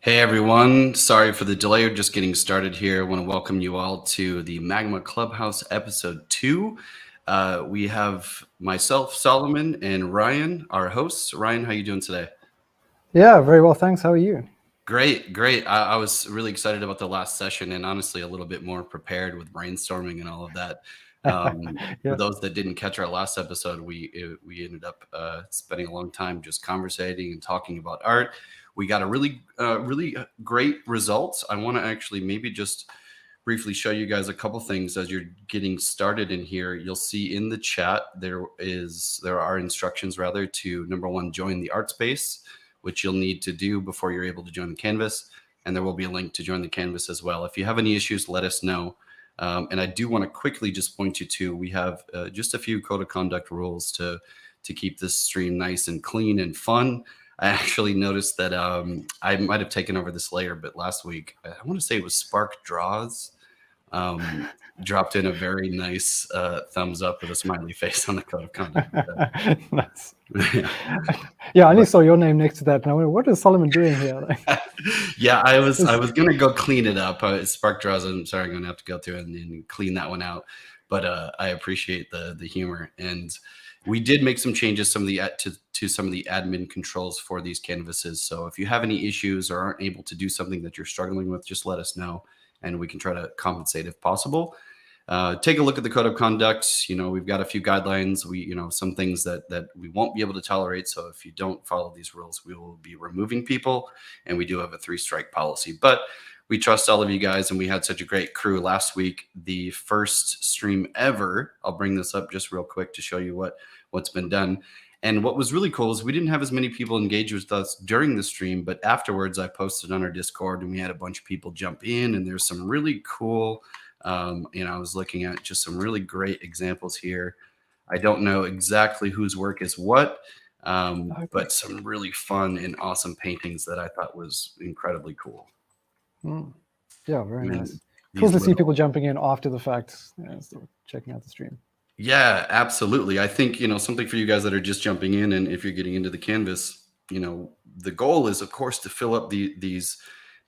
Hey everyone, sorry for the delay. We're just getting started here. I want to welcome you all to the Magma Clubhouse episode 2. We have myself, Solomon, and Ryan, our hosts. Ryan, how you doing today? Yeah, very well, thanks. How are you? Great. I was really excited about the last session and honestly a little bit more prepared with brainstorming and all of that. For those that didn't catch our last episode, we ended up spending a long time just conversating and talking about art. We got a really great results. I want to actually maybe just briefly show you guys a couple things as you're getting started in here. You'll see in the chat there are instructions rather to number one, join the art space, which you'll need to do before you're able to join the canvas. And there will be a link to join the canvas as well. If you have any issues, let us know. And I do want to quickly just point you to, we have just a few code of conduct rules to keep this stream nice and clean and fun. I actually noticed that I might have taken over this layer, but last week, I want to say it was Spark Draws, dropped in a very nice thumbs up with a smiley face on the code of conduct. Nice. Yeah, I only saw your name next to that, and I went, "What is Solomon doing here?" Yeah, I was gonna go clean it up. Spark Draws. I'm sorry, I'm gonna have to go through and clean that one out. But I appreciate the humor, and we did make some changes to some of the admin controls for these canvases. So if you have any issues or aren't able to do something that you're struggling with, just let us know, and we can try to compensate if possible. Take a look at the code of conduct. We've got a few guidelines. Some things that we won't be able to tolerate. So if you don't follow these rules, we will be removing people. And we do have a 3-strike policy. But we trust all of you guys, and we had such a great crew last week. The first stream ever. I'll bring this up just real quick to show you what's been done. And what was really cool is we didn't have as many people engage with us during the stream, but afterwards I posted on our Discord, and we had a bunch of people jump in, and there's some really cool. I was looking at just some really great examples here. I don't know exactly whose work is what, but some really fun and awesome paintings that I thought was incredibly cool. Yeah, very nice. Cool to see people jumping in after the fact, checking out the stream. Yeah, absolutely. I think, something for you guys that are just jumping in, and if you're getting into the canvas, the goal is, of course, to fill up these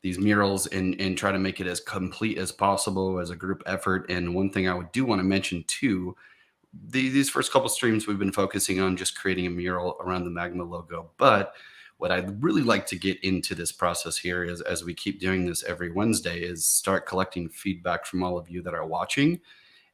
murals and try to make it as complete as possible as a group effort. And one thing I do want to mention too, these first couple streams we've been focusing on just creating a mural around the Magma logo. But what I'd really like to get into this process here is, as we keep doing this every Wednesday, is start collecting feedback from all of you that are watching.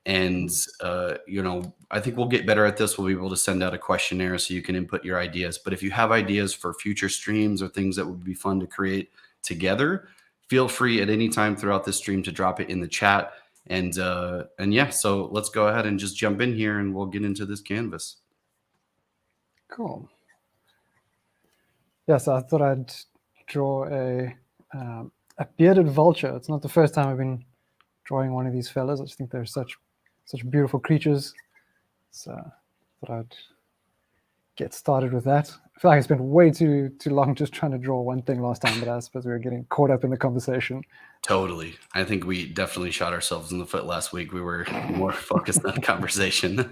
And, I think we'll get better at this. We'll be able to send out a questionnaire so you can input your ideas. But if you have ideas for future streams or things that would be fun to create together, feel free at any time throughout this stream to drop it in the chat. And yeah, so let's go ahead and just jump in here and we'll get into this canvas. Cool. Yes, I thought I'd draw a bearded vulture. It's not the first time I've been drawing one of these fellas. I just think they're such beautiful creatures. So I thought I'd get started with that. I feel like I spent way too long just trying to draw one thing last time, but I suppose we were getting caught up in the conversation. Totally. I think we definitely shot ourselves in the foot last week. We were more focused on conversation.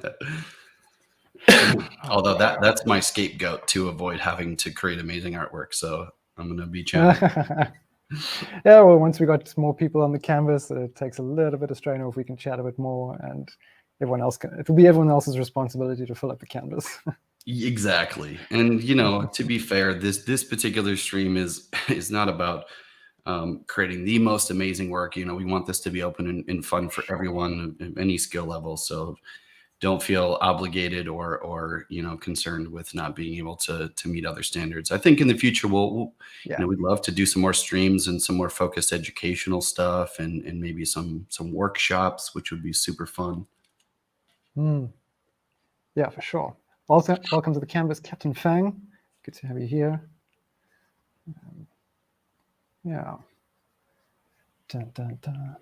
Although that's my scapegoat to avoid having to create amazing artwork. So I'm going to be challenged. Yeah, well, once we got more people on the canvas, it takes a little bit of strain off. We can chat a bit more, and it'll be everyone else's responsibility to fill up the canvas. Exactly. And, to be fair, this particular stream is not about creating the most amazing work. We want this to be open and fun for everyone of any skill level. So don't feel obligated or concerned with not being able to meet other standards. I think in the future we'd love to do some more streams and some more focused educational stuff and maybe some workshops, which would be super fun. Yeah, for sure. Welcome to the canvas, Captain Fang. Good to have you here. Yeah. Dun, dun, dun.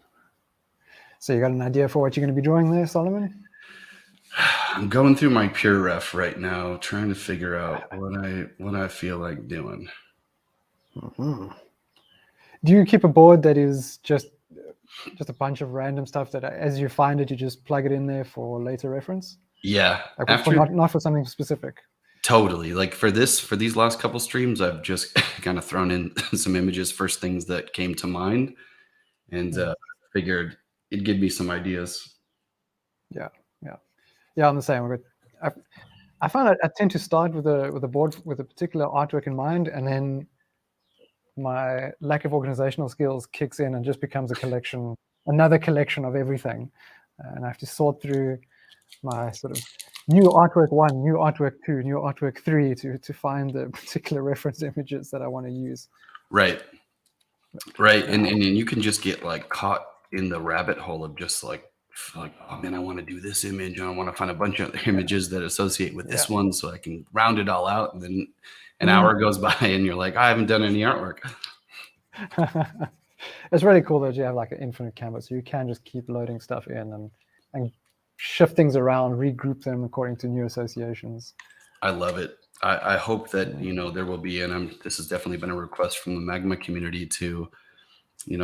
So you got an idea for what you're going to be drawing there, Solomon? I'm going through my pure ref right now, trying to figure out what I feel like doing. Mm-hmm. Do you keep a board that is just a bunch of random stuff that, as you find it, you just plug it in there for later reference? Yeah. Not for something specific. Totally. Like for these last couple streams, I've just kind of thrown in some images, first things that came to mind, and figured it'd give me some ideas. Yeah. I'm the same. I find I tend to start with a board with a particular artwork in mind, and then my lack of organizational skills kicks in and just becomes another collection of everything, and I have to sort through my sort of new artwork 1, new artwork 2, new artwork 3 to find the particular reference images that I want to use. Right. And you can just get like caught in the rabbit hole of just like, oh man, I want to do this image, and I want to find a bunch of images that associate with this one, so I can round it all out. And then an hour goes by, and you're like, I haven't done any artwork. It's really cool that you have like an infinite canvas, so you can just keep loading stuff in and shift things around, regroup them according to new associations. I love it. I hope that there will be, and this has definitely been a request from the Magma community to,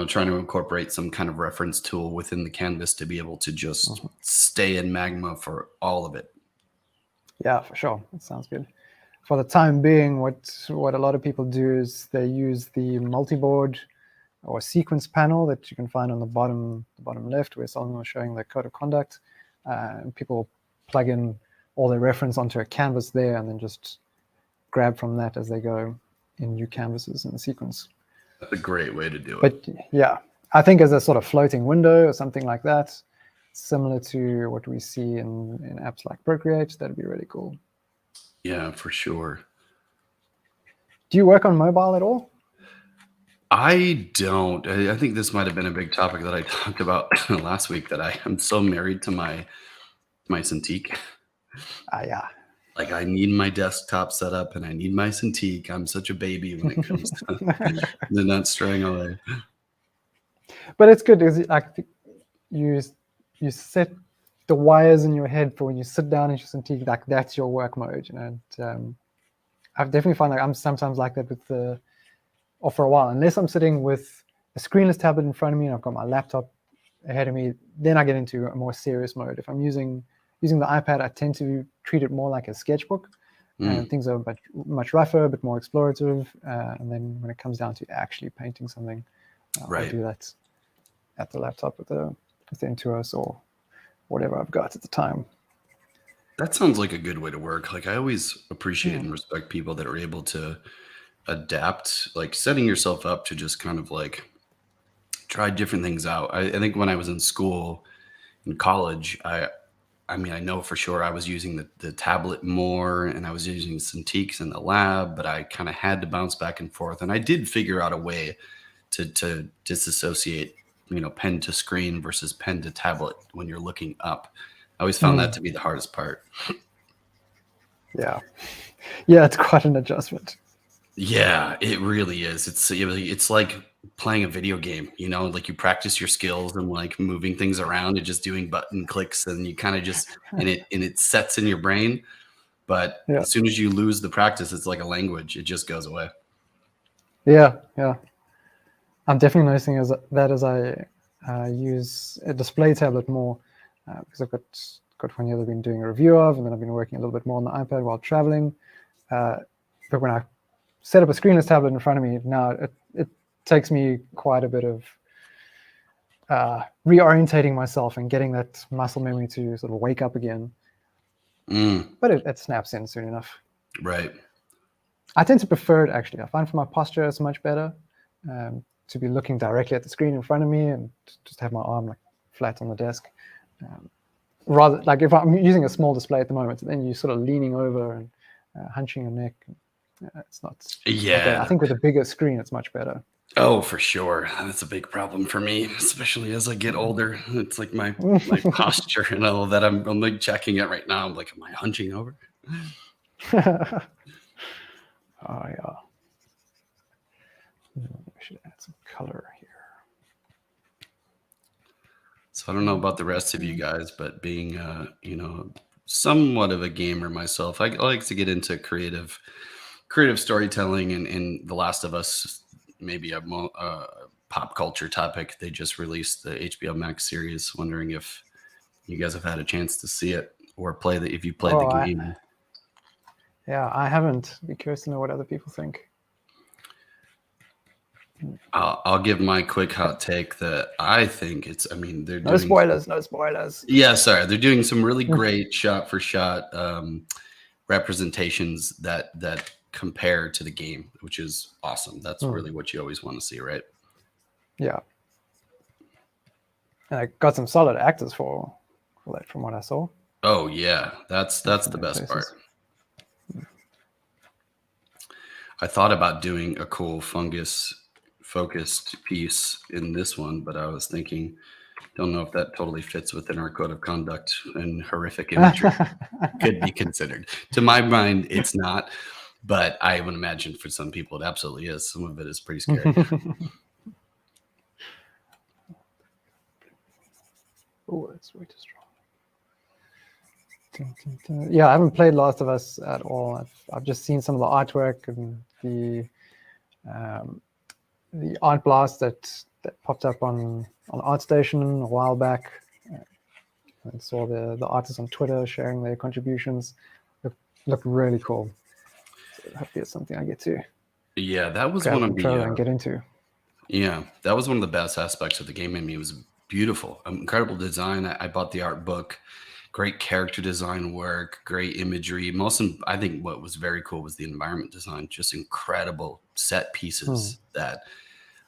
trying to incorporate some kind of reference tool within the canvas to be able to just stay in Magma for all of it. Yeah, for sure. That sounds good. For the time being, what a lot of people do is they use the multi-board or sequence panel that you can find on the bottom left, where someone was showing the code of conduct. People plug in all their reference onto a canvas there, and then just grab from that as they go in new canvases in the sequence. That's a great way to do it. But yeah, I think as a sort of floating window or something like that, similar to what we see in apps like Procreate, that'd be really cool. Yeah, for sure. Do you work on mobile at all? I don't. I think this might have been a big topic that I talked about last week, that I am so married to my Cintiq. Yeah. Like, I need my desktop set up and I need my Cintiq. I'm such a baby when it comes to the not straying away. But it's good because you set the wires in your head for when you sit down in your Cintiq, like that's your work mode. And I've definitely found like I'm sometimes like that or for a while, unless I'm sitting with a screenless tablet in front of me and I've got my laptop ahead of me, then I get into a more serious mode. If I'm using the iPad, I tend to treat it more like a sketchbook, and things are much rougher, a bit more explorative. And then when it comes down to actually painting something, I do that at the laptop with the Intuos or whatever I've got at the time. That sounds like a good way to work. Like, I always appreciate and respect people that are able to adapt, like setting yourself up to just kind of like try different things out. I think when I was in school, in college, I mean, I know for sure I was using the tablet more, and I was using Cintiqs in the lab, but I kind of had to bounce back and forth. And I did figure out a way to disassociate, pen to screen versus pen to tablet when you're looking up. I always found that to be the hardest part. Yeah, it's quite an adjustment. Yeah, it really is. It's like playing a video game, like you practice your skills and like moving things around and just doing button clicks, and you kind of just and it sets in your brain. But as soon as you lose the practice, it's like a language. It just goes away. Yeah. I'm definitely noticing as I use a display tablet more, because I've got one here that I've been doing a review of, and then I've been working a little bit more on the iPad while traveling. But when I set up a screenless tablet in front of me, now it takes me quite a bit of reorientating myself and getting that muscle memory to sort of wake up again. But it snaps in soon enough. Right. I tend to prefer it, actually. I find for my posture it's much better to be looking directly at the screen in front of me and just have my arm like flat on the desk. Rather, like if I'm using a small display at the moment, then you're sort of leaning over and hunching your neck. It's not. Yeah. I think with a bigger screen, it's much better. Oh, for sure. That's a big problem for me, especially as I get older. It's like my posture and all that. I'm like checking it right now. I'm like, am I hunching over? Oh, yeah. We should add some color here. So I don't know about the rest of you guys, but being, somewhat of a gamer myself, I like to get into creative storytelling, and The Last of Us, maybe a pop culture topic. They just released the HBO Max series. Wondering if you guys have had a chance to see it or if you played the game. Yeah, I haven't. Be curious to know what other people think. I'll give my quick hot take that I think it's. I mean, they're No doing spoilers. No spoilers. Yeah, sorry, they're doing some really great shot for shot representations that compare to the game, which is awesome. That's really what you always want to see, right? Yeah. And I got some solid actors for that from what I saw. Oh yeah, that's the best part. I thought about doing a cool fungus focused piece in this one, but I was thinking, don't know if that totally fits within our code of conduct, and horrific imagery could be considered. To my mind, it's not, but I would imagine for some people it absolutely is. Some of it is pretty scary. Oh, it's way too strong. Yeah, I haven't played Last of Us at all. I've just seen some of the artwork and the art blast that popped up on ArtStation a while back. And saw the artists on Twitter sharing their contributions. Look really cool. So hopefully it's something I get to. Yeah, that was grab one a of controller the and get into. Yeah, that was one of the best aspects of the game. I mean, it was beautiful, incredible design. I bought the art book, great character design work, great imagery. I think what was very cool was the environment design, just incredible set pieces that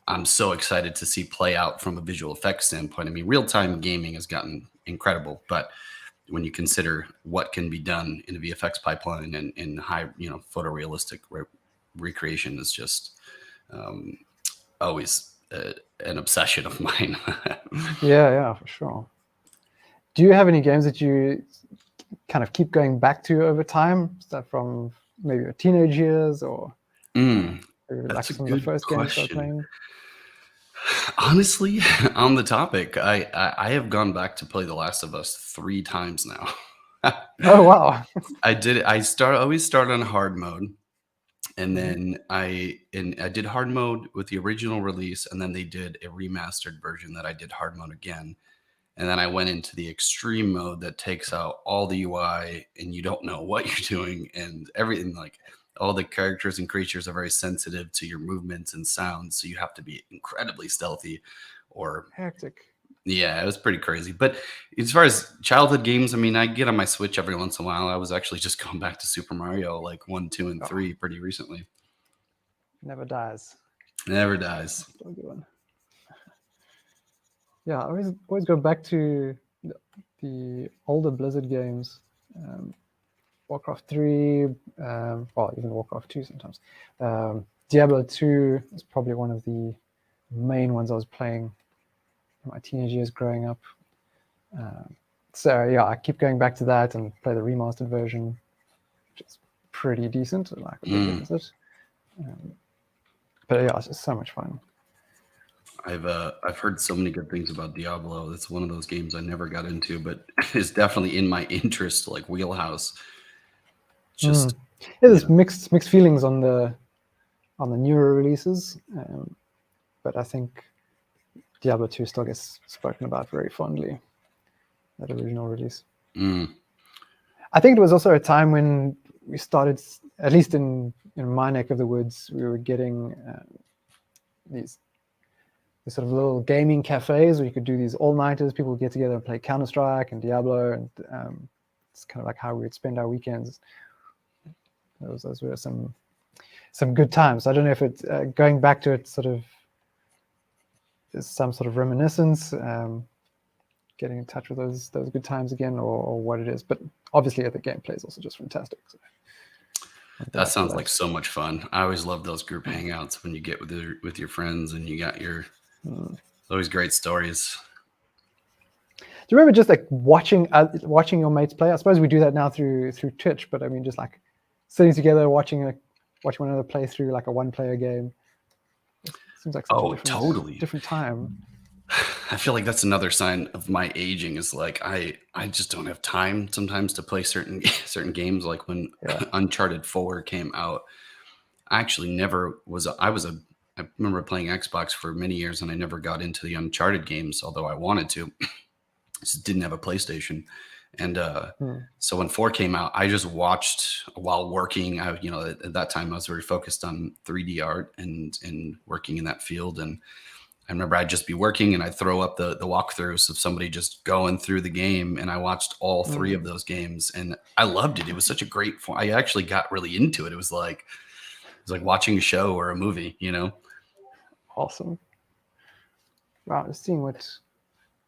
I'm so excited to see play out from a visual effects standpoint. I mean, real-time gaming has gotten incredible, but when you consider what can be done in a VFX pipeline and in high, photorealistic recreation is just always an obsession of mine. Yeah, for sure. Do you have any games that you kind of keep going back to over time? Stuff from maybe your teenage years or maybe like some of the first games you started playing? Honestly, on the topic, I have gone back to play The Last of Us 3 times now. Oh wow! I did it. I always start on hard mode, and then I did hard mode with the original release, and then they did a remastered version that I did hard mode again, and then I went into the extreme mode that takes out all the UI, and you don't know what you're doing, and everything. Like all the characters and creatures are very sensitive to your movements and sounds, so you have to be incredibly stealthy, or Hectic. yeah, it was pretty crazy. But as far as childhood games, I mean, I get on my Switch every once in a while. I was actually just going back to Super Mario, like 1, 2, and 3 pretty recently. Never dies. Never dies. Still a good one. Yeah, I always go back to the older Blizzard games. Warcraft 3, well, even Warcraft 2 sometimes. Diablo 2 is probably one of the main ones I was playing in my teenage years growing up. So yeah, I keep going back to that and play the remastered version, which is pretty decent. I like with it. But yeah, it's just so much fun. I've heard so many good things about Diablo. It's one of those games I never got into, but it's definitely in my interest, like wheelhouse. Just there's mixed feelings on the newer releases, but I think Diablo 2 still gets spoken about very fondly. That original release. I think it was also a time when we started, at least in my neck of the woods, we were getting these sort of little gaming cafes where you could do these all-nighters. People would get together and play Counter-Strike and Diablo, and it's kind of like how we would spend our weekends. Those were some good times. I don't know if it's going back to it sort of is some sort of reminiscence, getting in touch with those good times again, or what it is. But obviously, the gameplay is also just fantastic. So that sounds like so much fun. I always love those group hangouts when you get with your friends and you got your always great stories. Do you remember just like watching your mates play? I suppose we do that now through Twitch, but I mean, just like sitting together watching one another play through like a one-player game. It seems like such a different time. I feel like that's another sign of my aging, is like I just don't have time sometimes to play certain games. Like when Uncharted 4 came out, I actually never was. I remember playing Xbox for many years, and I never got into the Uncharted games, although I wanted to. Just didn't have a PlayStation, And so when 4 came out, I just watched while working. At that time I was very focused on 3D art and working in that field. And I remember I'd just be working and I'd throw up the walkthroughs of somebody just going through the game. And I watched all 3 of those games and I loved it. It was such a great, I actually got really into it. It was like watching a show or a movie, Awesome. Wow, just seeing what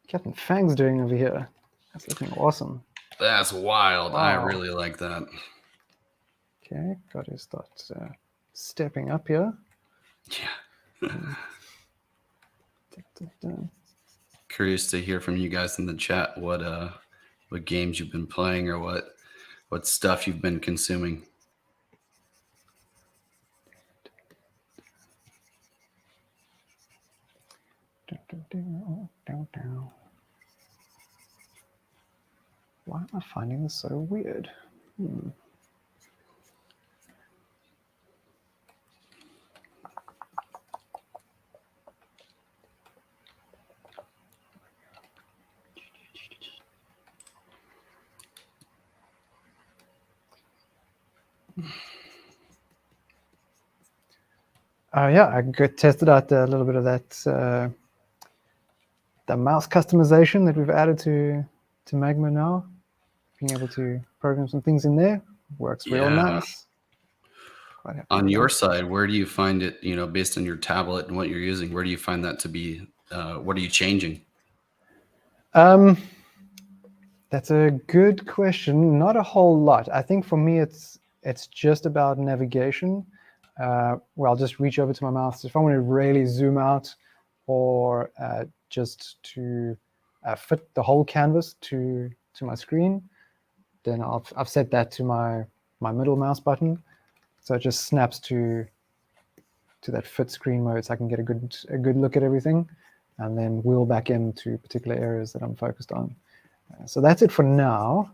Captain Fang's doing over here. That's looking awesome. That's wild. Wow. I really like that. Okay, got to start stepping up here. Yeah. Curious to hear from you guys in the chat what games you've been playing or what stuff you've been consuming. Why am I finding this so weird? Yeah, I tested out a little bit of that the mouse customization that we've added to Magma now. Being able to program some things in there works real nice. Quite happy on with your that. side, where do you find it, based on your tablet and what you're using, where do you find that to be, what are you changing? That's a good question. Not a whole lot. I think for me, it's just about navigation. Where I'll just reach over to my mouse if I want to really zoom out, or just to fit the whole canvas to my screen. Then I've set that to my middle mouse button, so it just snaps to that fit screen mode, so I can get a good look at everything, and then wheel back into particular areas that I'm focused on. So that's it for now,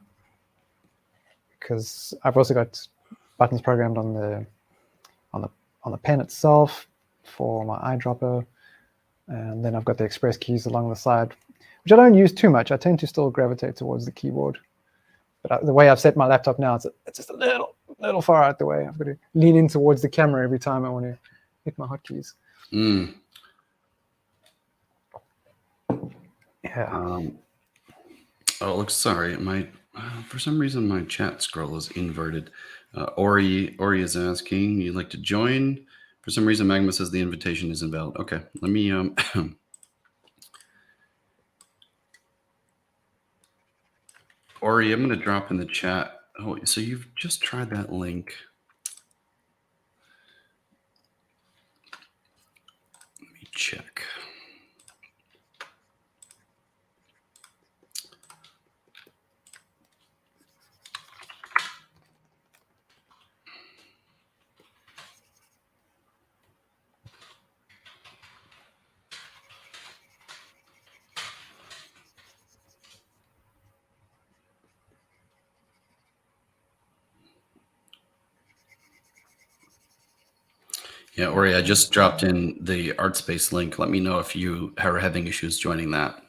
because I've also got buttons programmed on the pen itself for my eyedropper, and then I've got the express keys along the side, which I don't use too much. I tend to still gravitate towards the keyboard, but the way I've set my laptop now, it's just a little far out the way. I've got to lean in towards the camera every time I want to hit my hotkeys. Yeah. Sorry, for some reason my chat scroll is inverted. Ori is asking, you'd like to join? For some reason Magma says the invitation is invalid. Okay, let me Ori, I'm going to drop in the chat. Oh, so you've just tried that link. Let me check. Yeah, Ori, I just dropped in the ArtSpace link. Let me know if you are having issues joining that.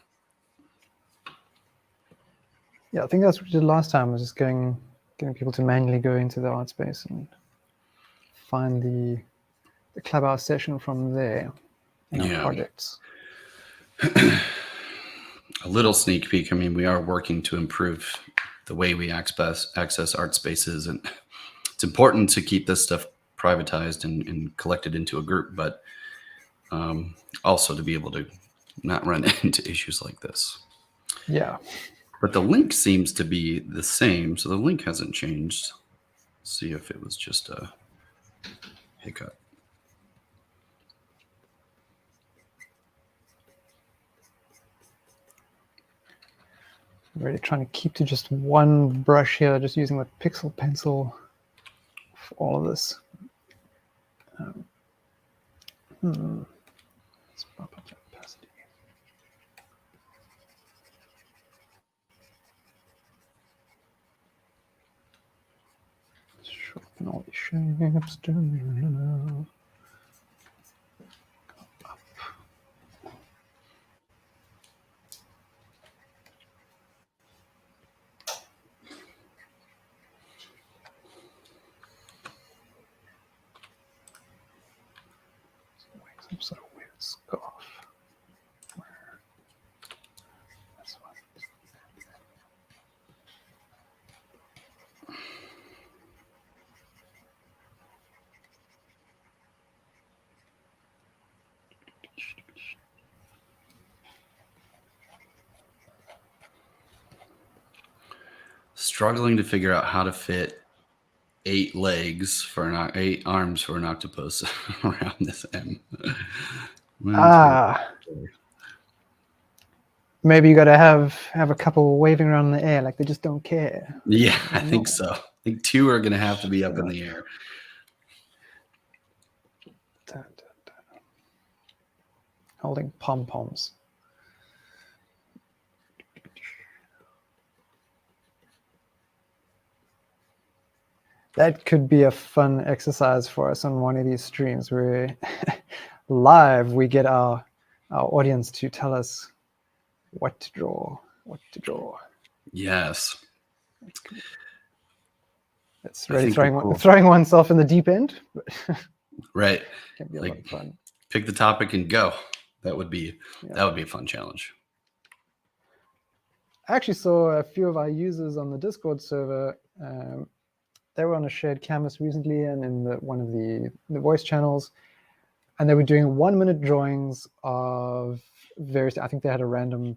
Yeah, I think that's what we did last time, was just getting people to manually go into the ArtSpace and find the Clubhouse session from there in our projects. A little sneak peek. I mean, we are working to improve the way we access art spaces, and it's important to keep this stuff privatized and collected into a group, but also to be able to not run into issues like this. Yeah. But the link seems to be the same, so the link hasn't changed. Let's see if it was just a hiccup. I'm really trying to keep to just one brush here, just using the pixel pencil for all of this. Let's bump up the opacity. Sharpen all these shapes. Some sort of weird scarf. That's one. Struggling to figure out how to fit 8 arms for an octopus around this M. Maybe you got to have a couple waving around in the air, like they just don't care. Yeah, I think so. I think 2 are going to have to be up in the air. Dun, dun, dun. Holding pom-poms. That could be a fun exercise for us on one of these streams where live we get our audience to tell us what to draw. Yes. It's really throwing oneself in the deep end. Right. Can be a lot of fun. Pick the topic and go. That would be a fun challenge. I actually saw a few of our users on the Discord server. They were on a shared canvas recently and in one of the voice channels, and they were doing 1-minute drawings of various. I think they had a random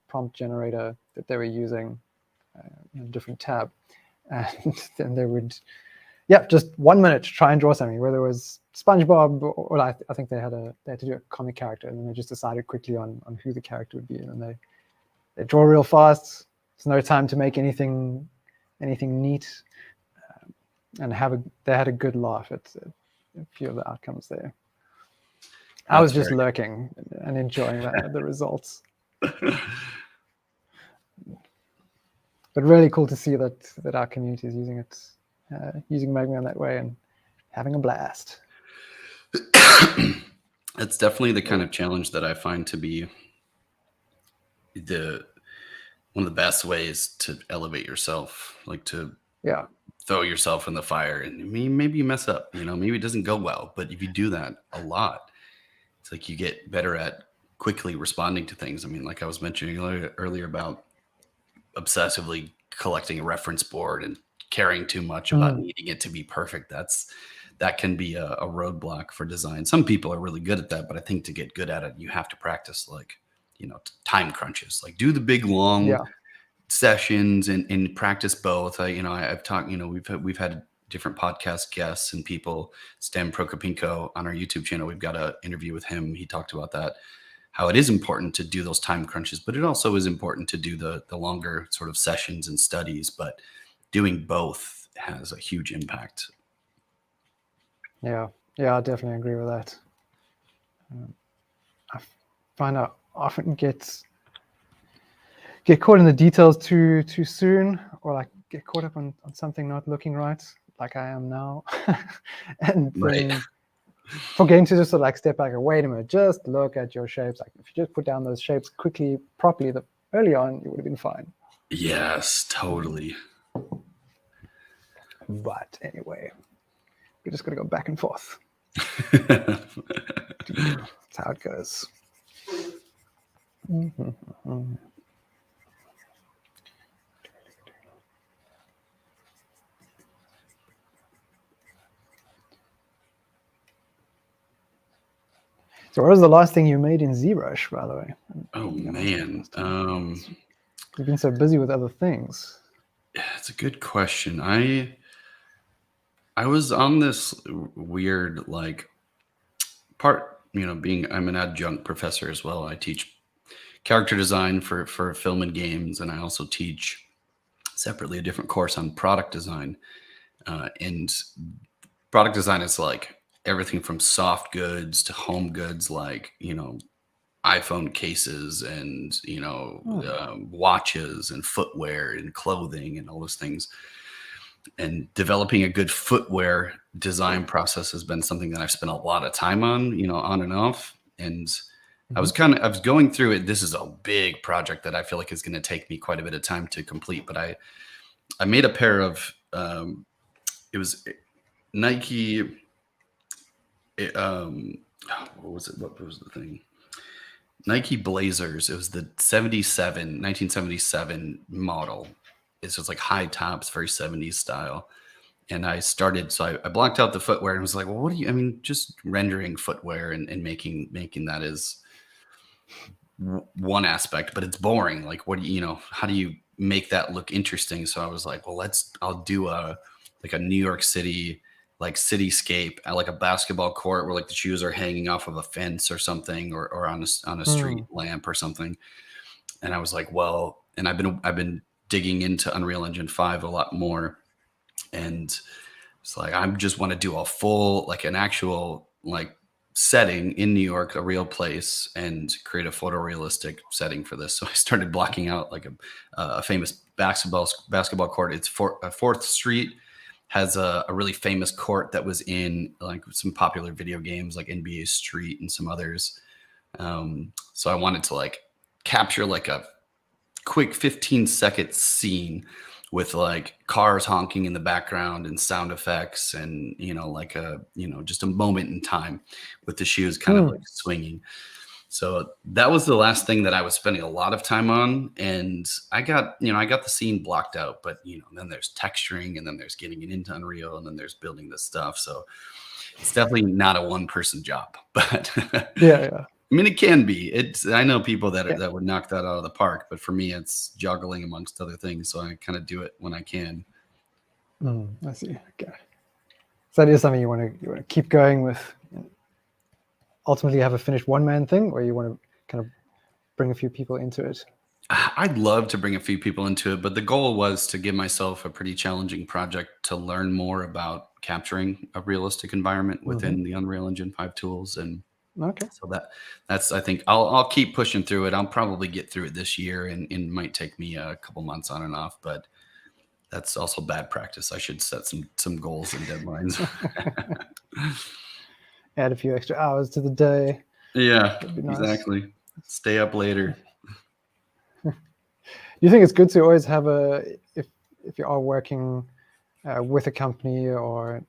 prompt generator that they were using in a different tab, and then they would, just 1 minute try and draw something. Whether it was SpongeBob or I think they had to do a comic character, and then they just decided quickly on who the character would be, and then they draw real fast. There's no time to make anything neat. And they had a good laugh at a few of the outcomes there. I was just lurking and enjoying the results. But really cool to see that our community is using it, using Magma in that way and having a blast. It's definitely the kind of challenge that I find to be one of the best ways to elevate yourself, like to throw yourself in the fire. And maybe you mess up, maybe it doesn't go well, but if you do that a lot, it's like you get better at quickly responding to things. I mean, like I was mentioning earlier about obsessively collecting a reference board and caring too much about needing it to be perfect. That can be a roadblock for design. Some people are really good at that, but I think to get good at it, you have to practice time crunches, like do the big long sessions and practice both. I've talked, we've had different podcast guests and people. Stem Prokopinko on our YouTube channel, we've got an interview with him. He talked about that, how it is important to do those time crunches, but it also is important to do the longer sort of sessions and studies, but doing both has a huge impact. Yeah, I definitely agree with that. I find I often get caught in the details too soon, or like get caught up on something not looking right, like I am now, and forgetting to just sort of like step back and wait a minute, just look at your shapes. Like if you just put down those shapes quickly, properly, early on, you would have been fine. Yes, totally. But anyway, we're just gonna go back and forth. That's how it goes. So what was the last thing you made in ZBrush, by the way? Oh, man. You've been so busy with other things. It's a good question. I was on this weird, part, I'm an adjunct professor as well. I teach character design for film and games, and I also teach separately a different course on product design. And product design is like everything from soft goods to home goods, like, iPhone cases and, watches and footwear and clothing and all those things. And developing a good footwear design process has been something that I've spent a lot of time on, on and off. And I was going through it. This is a big project that I feel like is going to take me quite a bit of time to complete. But I made a pair of, it was Nike what was it? What was the thing? Nike Blazers. It was the 1977 model. It's just like high tops, very 70s style. And I started, so I blocked out the footwear and was like, well, what do you, I mean, just rendering footwear and making that is one aspect, but it's boring. Like, what do you, how do you make that look interesting? So I was like, well, I'll do a New York City, like cityscape, like a basketball court where like the shoes are hanging off of a fence or something, or on a street lamp or something. And I was like, well, and I've been digging into Unreal Engine 5 a lot more. And it's like, I just want to do a full, like an actual, like setting in New York, a real place, and create a photorealistic setting for this. So I started blocking out like a famous basketball court. It's 4th Street has a really famous court that was in like some popular video games like NBA Street and some others. So I wanted to like capture like a quick 15-second scene with like cars honking in the background and sound effects and, like just a moment in time with the shoes kind of like swinging. So that was the last thing that I was spending a lot of time on. And I got the scene blocked out, but then there's texturing and then there's getting it into Unreal and then there's building this stuff. So it's definitely not a one-person job, but yeah. I mean, it can be. I know people that would knock that out of the park, but for me, it's juggling amongst other things. So I kind of do it when I can. I see. Okay. So that is something you want to keep going with. Ultimately, have a finished one-man thing, or you want to kind of bring a few people into it? I'd love to bring a few people into it, but the goal was to give myself a pretty challenging project to learn more about capturing a realistic environment within the Unreal Engine 5 tools. And okay, so that's I think I'll keep pushing through it. I'll probably get through it this year, and it might take me a couple months on and off, but that's also bad practice. I should set some goals and deadlines. Add a few extra hours to the day. Yeah, nice. Exactly. Stay up later. You think it's good to always have if you are working with a company or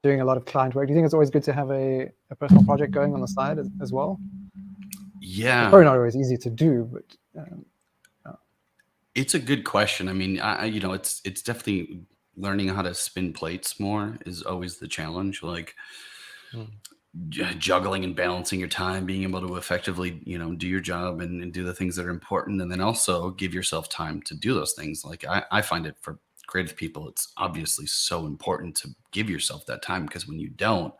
doing a lot of client work, do you think it's always good to have a personal project going on the side as well? Yeah, it's probably not always easy to do, but it's a good question. I mean, it's definitely learning how to spin plates more is always the challenge. Like juggling and balancing your time, being able to effectively, do your job and do the things that are important, and then also give yourself time to do those things. Like I find it for creative people, it's obviously so important to give yourself that time, because when you don't,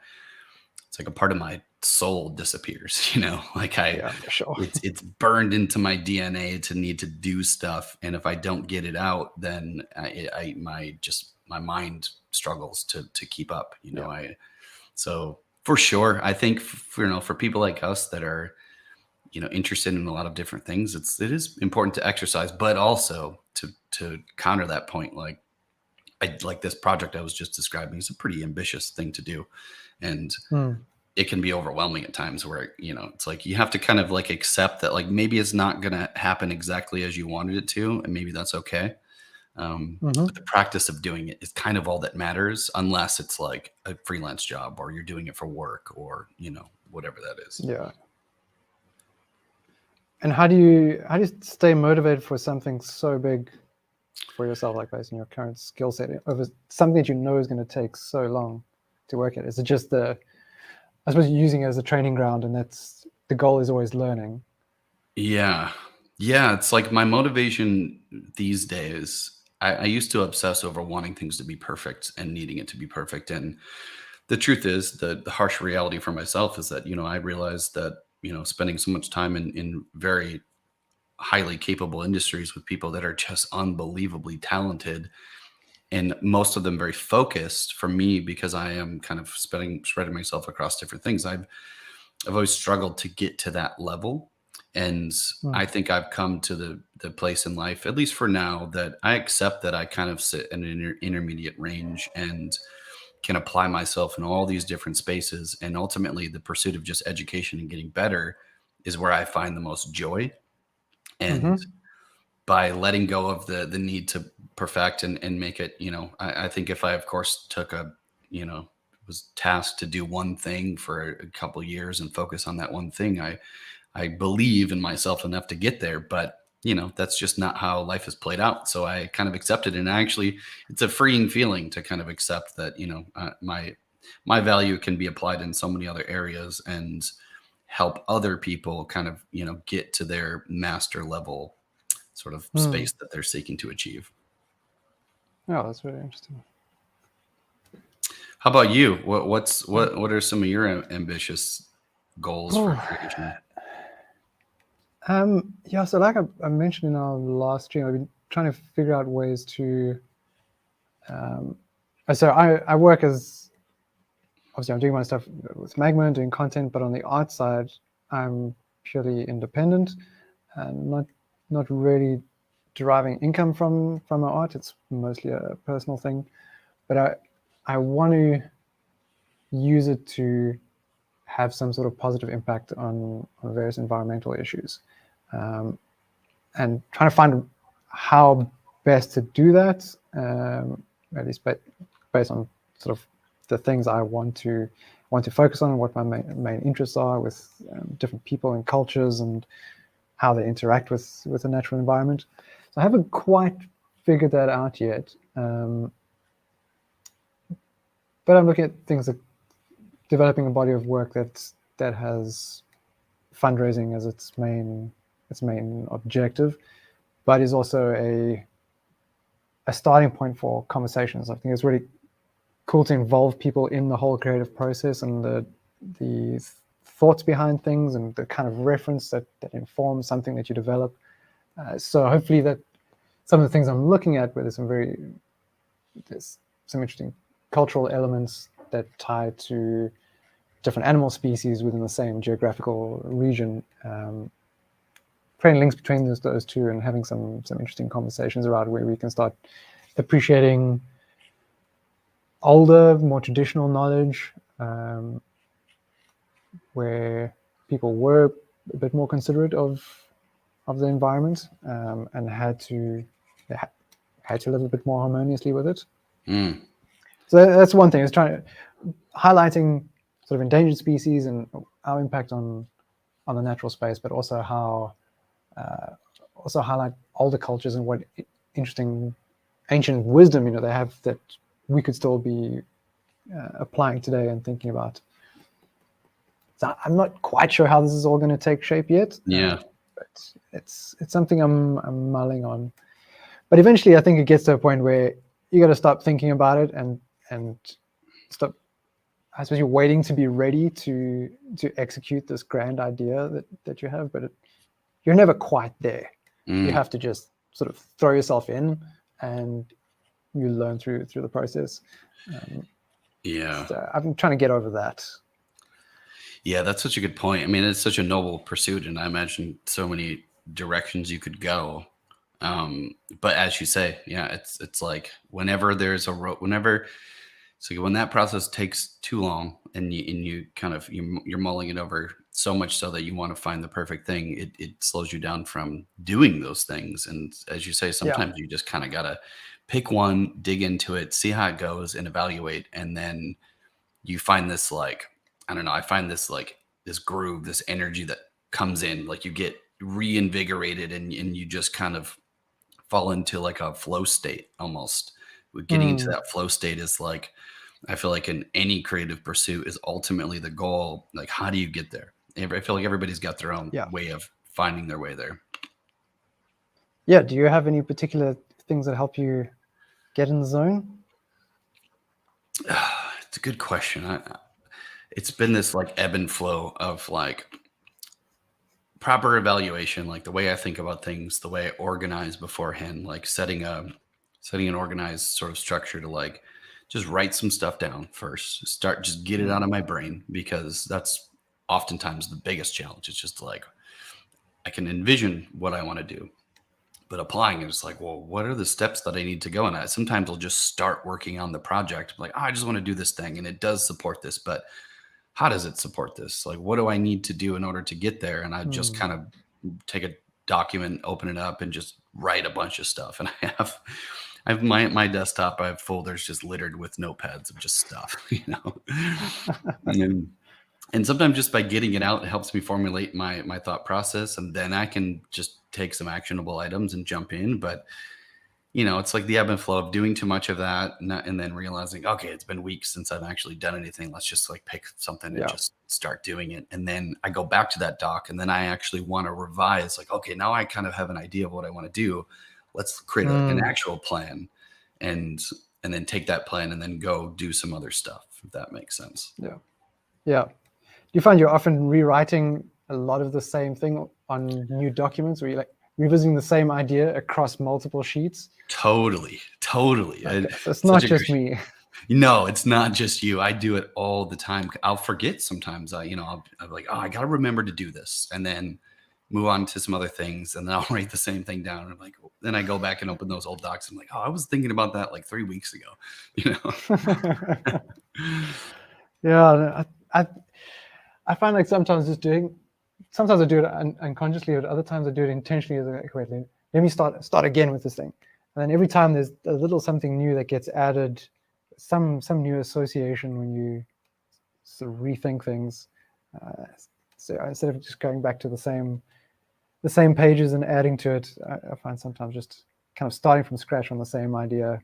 it's like a part of my soul disappears, like for sure. it's burned into my DNA to need to do stuff. And if I don't get it out, then my mind struggles to keep up, so for sure, I think for people like us that are, interested in a lot of different things, it is important to exercise, but also to counter that point. Like this project I was just describing is a pretty ambitious thing to do. And it can be overwhelming at times where, it's like you have to kind of like accept that like maybe it's not going to happen exactly as you wanted it to. And maybe that's okay. But the practice of doing it is kind of all that matters, unless it's like a freelance job or you're doing it for work or, whatever that is. Yeah. And how do you stay motivated for something so big for yourself, like based on your current skill set, over something that is going to take so long to work at? Is it just I suppose you're using it as a training ground, and that's the goal is always learning? Yeah. It's like my motivation these days. I used to obsess over wanting things to be perfect and needing it to be perfect. And the truth is, the harsh reality for myself is that, I realized that, spending so much time in very highly capable industries with people that are just unbelievably talented, and most of them very focused, for me, because I am kind of spreading myself across different things, I've always struggled to get to that level. And I think I've come to the place in life, at least for now, that I accept that I kind of sit in an intermediate range and can apply myself in all these different spaces. And ultimately, the pursuit of just education and getting better is where I find the most joy. And by letting go of the need to perfect and make it, I think if I, of course, took was tasked to do one thing for a couple years and focus on that one thing. I believe in myself enough to get there, but that's just not how life has played out. So I kind of accepted it. And actually, it's a freeing feeling to kind of accept that, my value can be applied in so many other areas and help other people kind of, get to their master level sort of space that they're seeking to achieve. Oh, that's very interesting. How about you? What are some of your ambitious goals for creation? Yeah, so like I mentioned in our last stream, I've been trying to figure out ways to. So I work as, obviously I'm doing my stuff with Magma and doing content, but on the art side, I'm purely independent and not really deriving income from my art. It's mostly a personal thing, but I want to use it to have some sort of positive impact on various environmental issues, and trying to find how best to do that, at least based on sort of the things I want to focus on and what my main interests are with different people and cultures and how they interact with the natural environment. So I haven't quite figured that out yet, but I'm looking at things like developing a body of work that has fundraising as its main objective, but is also a starting point for conversations. I think it's really cool to involve people in the whole creative process and the thoughts behind things and the kind of reference that informs something that you develop. So hopefully that some of the things I'm looking at, where there's some interesting cultural elements that tie to different animal species within the same geographical region, creating links between those two and having some interesting conversations around where we can start appreciating older, more traditional knowledge, where people were a bit more considerate of the environment, and had to live a bit more harmoniously with it. So that's one thing, is highlighting sort of endangered species and our impact on the natural space, but also how also highlight older cultures and what interesting ancient wisdom they have that we could still be applying today and thinking about. So I'm not quite sure how this is all going to take shape yet. But it's something I'm mulling on. But eventually, I think it gets to a point where you got to stop thinking about it and stop, I suppose, you're waiting to be ready to execute this grand idea that you have, but you're never quite there. You have to just sort of throw yourself in, and you learn through the process. So I'm trying to get over that. Yeah, that's such a good point. I mean, it's such a noble pursuit, and I imagine so many directions you could go. But as you say, yeah, it's like whenever there's so when that process takes too long, and you kind of you're mulling it over so much so that you want to find the perfect thing, it slows you down from doing those things. And as you say, sometimes you just kind of gotta pick one, dig into it, see how it goes, and evaluate, and then you find this, like, I don't know, I find this like this groove, this energy that comes in, like you get reinvigorated and you just kind of fall into like a flow state almost. Getting into that flow state is like, I feel like in any creative pursuit is ultimately the goal. Like, how do you get there? I feel like everybody's got their own way of finding their way there. Yeah. Do you have any particular things that help you get in the zone? It's a good question. It's been this like ebb and flow of like proper evaluation, like the way I think about things, the way I organize beforehand, like setting an organized sort of structure to like just write some stuff down first, just get it out of my brain, because that's oftentimes the biggest challenge. It's just like, I can envision what I want to do, but applying it is like, well, what are the steps that I need to go? And sometimes I'll just start working on the project. I'm like, I just want to do this thing, and it does support this, but how does it support this? Like, what do I need to do in order to get there? And I just kind of take a document, open it up, and just write a bunch of stuff. And I have I have my desktop. I have folders just littered with notepads of just stuff, you know. And sometimes just by getting it out, it helps me formulate my thought process, and then I can just take some actionable items and jump in. But you know, it's like the ebb and flow of doing too much of that, and then realizing, okay, it's been weeks since I've actually done anything. Let's just like pick something and just start doing it. And then I go back to that doc, and then I actually want to revise. Like, okay, now I kind of have an idea of what I want to do. Let's create an actual plan, and then take that plan and then go do some other stuff. If that makes sense. Yeah. Do you find you're often rewriting a lot of the same thing on new documents, where you're like revisiting the same idea across multiple sheets? Totally. Okay, so it's not just me. No, it's not just you. I do it all the time. I'll forget sometimes. I'll be like, oh, I got to remember to do this, and then move on to some other things, and then I'll write the same thing down. And I'm like, then I go back and open those old docs. I'm like, oh, I was thinking about that like 3 weeks ago. You know? Yeah, I find like sometimes I do it unconsciously, but other times I do it intentionally. Like, wait, let me start again with this thing. And then every time there's a little something new that gets added, some new association when you sort of rethink things. So instead of just going back to the same pages and adding to it, I find sometimes just kind of starting from scratch on the same idea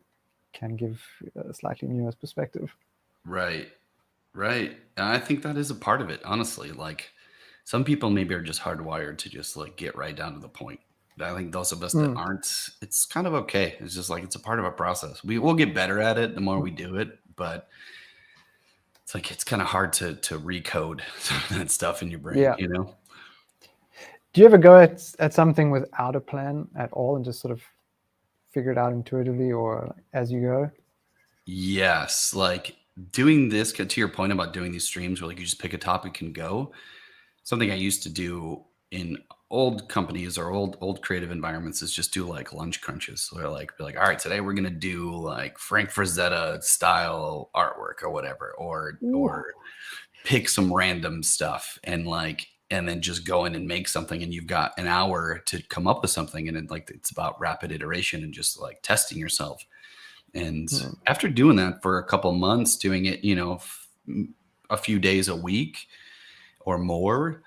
can give a slightly newer perspective. Right. I think that is a part of it, honestly. Like, some people maybe are just hardwired to just like get right down to the point. But I think those of us that aren't, it's kind of okay. It's just like, it's a part of our process. We'll get better at it the more we do it, but it's like, it's kind of hard to recode some of that stuff in your brain, you know? Do you ever go at something without a plan at all and just sort of figure it out intuitively or as you go? Yes. Like doing this, to your point about doing these streams where like you just pick a topic and go, something I used to do in old companies or old creative environments is just do like lunch crunches. So they're like, be like, all right, today we're gonna do like Frank Frazetta style artwork or whatever, or pick some random stuff and then just go in and make something, and you've got an hour to come up with something, and it's about rapid iteration and just like testing yourself. And after doing that for a couple months, doing it, a few days a week or more,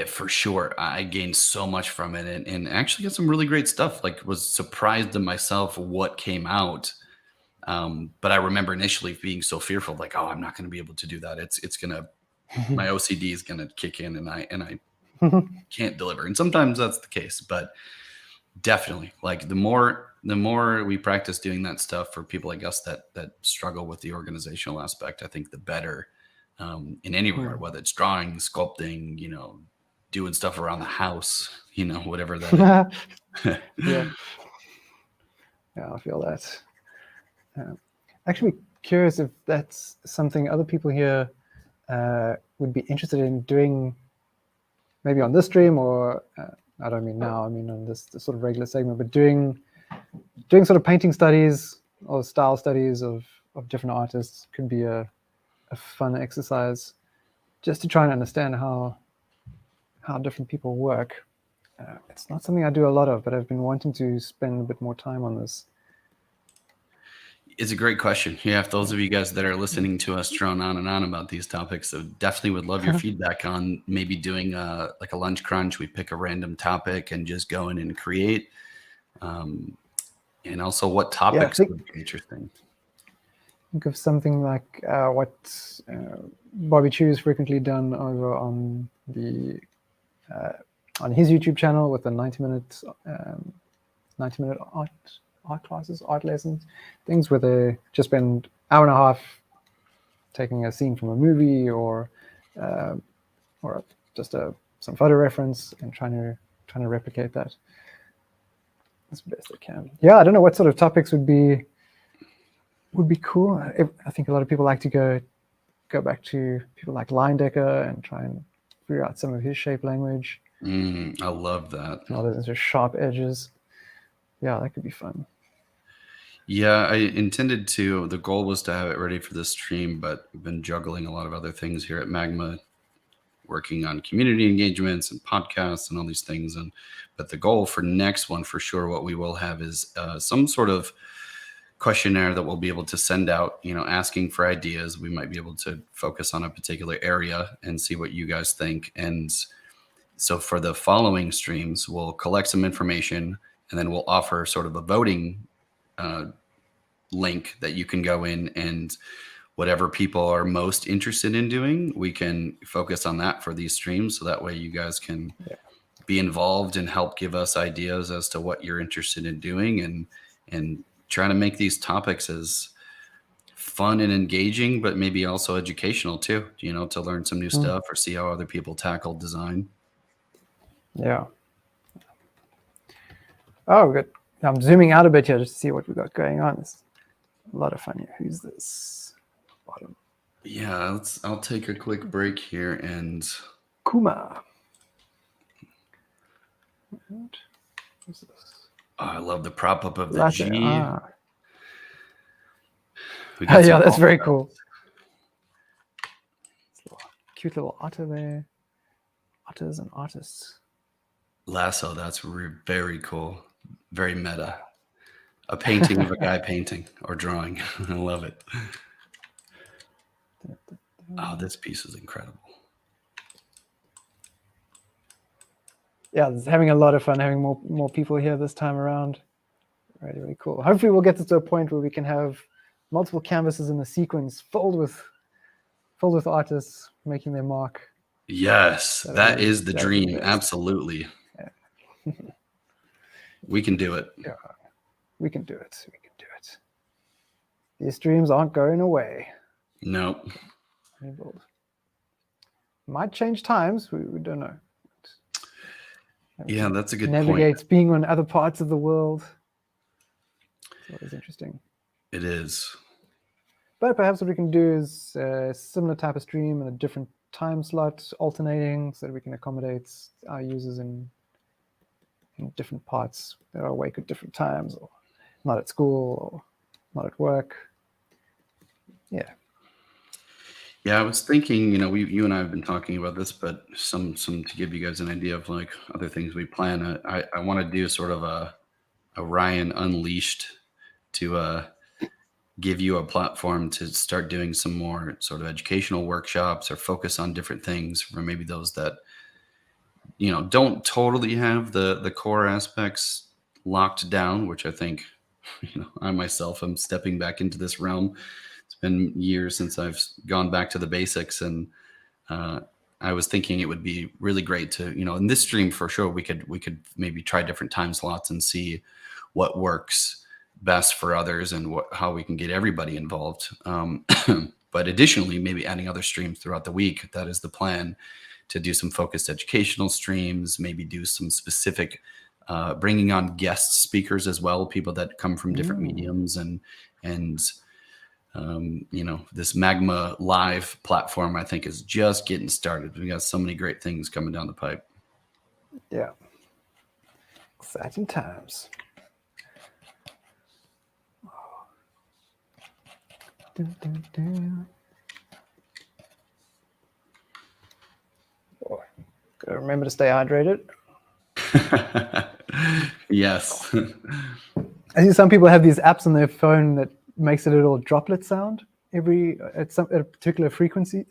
for sure, I gained so much from it, and actually got some really great stuff. Like, was surprised in myself what came out. But I remember initially being so fearful, like, oh, I'm not going to be able to do that. It's gonna, my OCD is gonna kick in, and I can't deliver. And sometimes that's the case, but definitely, like the more we practice doing that stuff for people like us that struggle with the organizational aspect, I think the better. In any regard, whether it's drawing, sculpting, doing stuff around the house, whatever that is. Yeah, I feel that. Actually, curious if that's something other people here would be interested in doing, maybe on this stream, or I don't mean now, I mean on this sort of regular segment, but doing sort of painting studies or style studies of different artists could be a fun exercise, just to try and understand how different people work. It's not something I do a lot of, but I've been wanting to spend a bit more time on this. It's a great question. Yeah, if those of you guys that are listening to us drone on and on about these topics, so definitely would love your feedback on maybe doing like a lunch crunch. We pick a random topic and just go in and create. And also what topics would be interesting. Think of something like what Bobby Chu has frequently done over on his YouTube channel with the 90-minute art classes, art lessons, things where they just spend an hour and a half taking a scene from a movie or just some photo reference and trying to replicate that as best they can. Yeah, I don't know what sort of topics would be cool. I think a lot of people like to go back to people like Leyendecker and try and figure out some of his shape language. I love that. All those just sharp edges. Yeah, that could be fun. Yeah, I intended to. The goal was to have it ready for this stream, but we've been juggling a lot of other things here at Magma, working on community engagements and podcasts and all these things. But the goal for next one, for sure, what we will have is some sort of questionnaire that we'll be able to send out, asking for ideas. We might be able to focus on a particular area and see what you guys think. And so for the following streams, we'll collect some information, and then we'll offer sort of a voting link that you can go in, and whatever people are most interested in doing, we can focus on that for these streams. So that way you guys can be involved and help give us ideas as to what you're interested in doing, and try to make these topics as fun and engaging, but maybe also educational too, to learn some new stuff or see how other people tackle design. Yeah. Oh, good. I'm zooming out a bit here just to see what we got going on. It's a lot of fun here. Who's this? Bottom. Yeah, I'll take a quick break here and Kuma. What's this? Oh, I love the prop up of the Latte. G. Yeah, that's very cool. Cute little otter there. Otters and artists. Lasso, that's very cool. Very meta. A painting of a guy painting or drawing. I love it. Oh, this piece is incredible. Yeah, it's having a lot of fun having more people here this time around. Really, really cool. Hopefully we'll get to a point where we can have multiple canvases in a sequence filled with artists making their mark. Yes, that is the dream. Absolutely. Yeah. We can do it. Yeah, we can do it. We can do it. These dreams aren't going away. Nope. Might change times. We don't know. Yeah, that's a good navigate point. Being on other parts of the world. It's always interesting. It is. But perhaps what we can do is a similar type of stream in a different time slot, alternating, so that we can accommodate our users in different parts. They're awake at different times, or not at school, or not at work. Yeah. Yeah, I was thinking, you and I have been talking about this, but some to give you guys an idea of like other things we plan. I want to do sort of a Ryan Unleashed to give you a platform to start doing some more sort of educational workshops or focus on different things for maybe those that, don't totally have the core aspects locked down, which I think, I myself am stepping back into this realm. It's been years since I've gone back to the basics, and I was thinking it would be really great to, in this stream for sure, we could maybe try different time slots and see what works best for others and how we can get everybody involved. But additionally, maybe adding other streams throughout the week. That is the plan, to do some focused educational streams, maybe do some specific, bringing on guest speakers as well, people that come from different mediums, and this Magma Live platform, I think, is just getting started. We got so many great things coming down the pipe. Yeah. Exciting times. Oh, gotta remember to stay hydrated. Yes. I see some people have these apps on their phone that makes a little droplet sound at a particular frequency.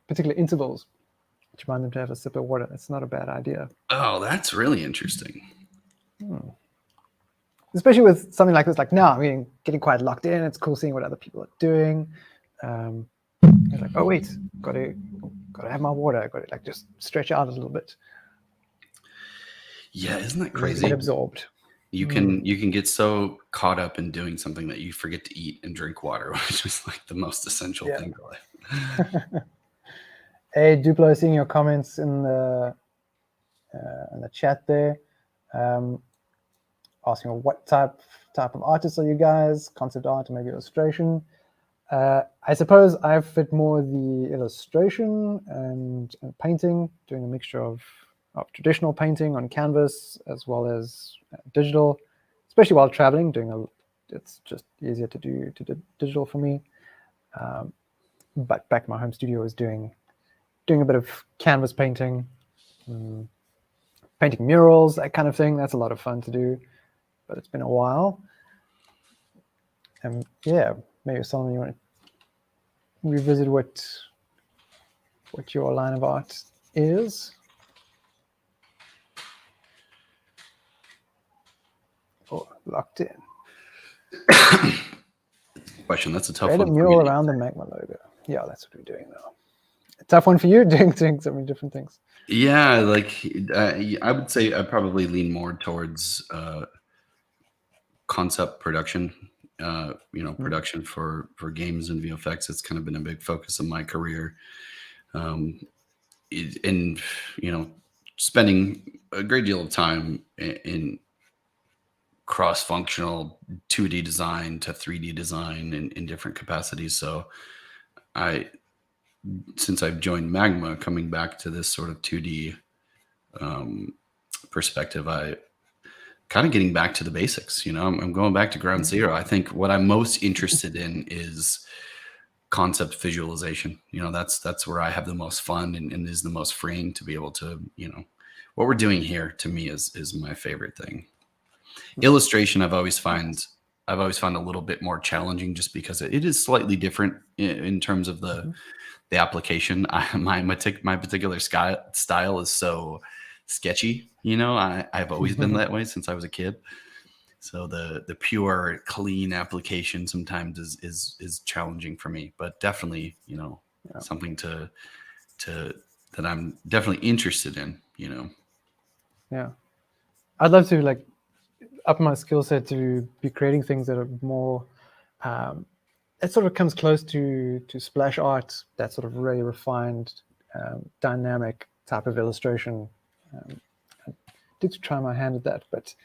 Particular intervals, which remind them to have a sip of water. That's not a bad idea. Oh, that's really interesting. Especially with something like this. Like now, I'm getting quite locked in. It's cool seeing what other people are doing. It's like, oh wait, gotta have my water. Got to just stretch out a little bit. Yeah, isn't that crazy? Get absorbed. You can get so caught up in doing something that you forget to eat and drink water, which is like the most essential thing to life. Hey, Duplo, seeing your comments in the chat there. Asking what type of artists are you guys? Concept art or maybe illustration? I suppose I fit more the illustration and painting, doing a mixture of traditional painting on canvas as well as digital, especially while traveling. It's just easier to do digital for me. But back in my home studio, I was doing a bit of canvas painting, painting murals, that kind of thing. That's a lot of fun to do, but it's been a while. yeah, maybe Solomon, you want to revisit what your line of art is? Oh, locked in. Question. That's a tough Create a one. mural around the Magma logo. Yeah, that's what we're doing now. A tough one for you, doing so many different things. Yeah, like I would say I probably lean more towards concept production. Production for games and VFX. It's kind of been a big focus of my career, and spending a great deal of time in cross-functional 2D design to 3D design in different capacities. So since I've joined Magma, coming back to this sort of 2D perspective, I kind of getting back to the basics. I'm going back to ground zero. I think what I'm most interested in is concept visualization. That's where I have the most fun and is the most freeing to be able to, what we're doing here to me is my favorite thing. Illustration, I've always found a little bit more challenging just because it is slightly different in terms of the application. My particular style is so sketchy. I've always been that way since I was a kid. So the pure clean application sometimes is challenging for me, but definitely, something to that I'm definitely interested in, Yeah. I'd love to up my skill set to be creating things that are more, it sort of comes close to splash art, that sort of really refined, dynamic type of illustration. I did try my hand at that, but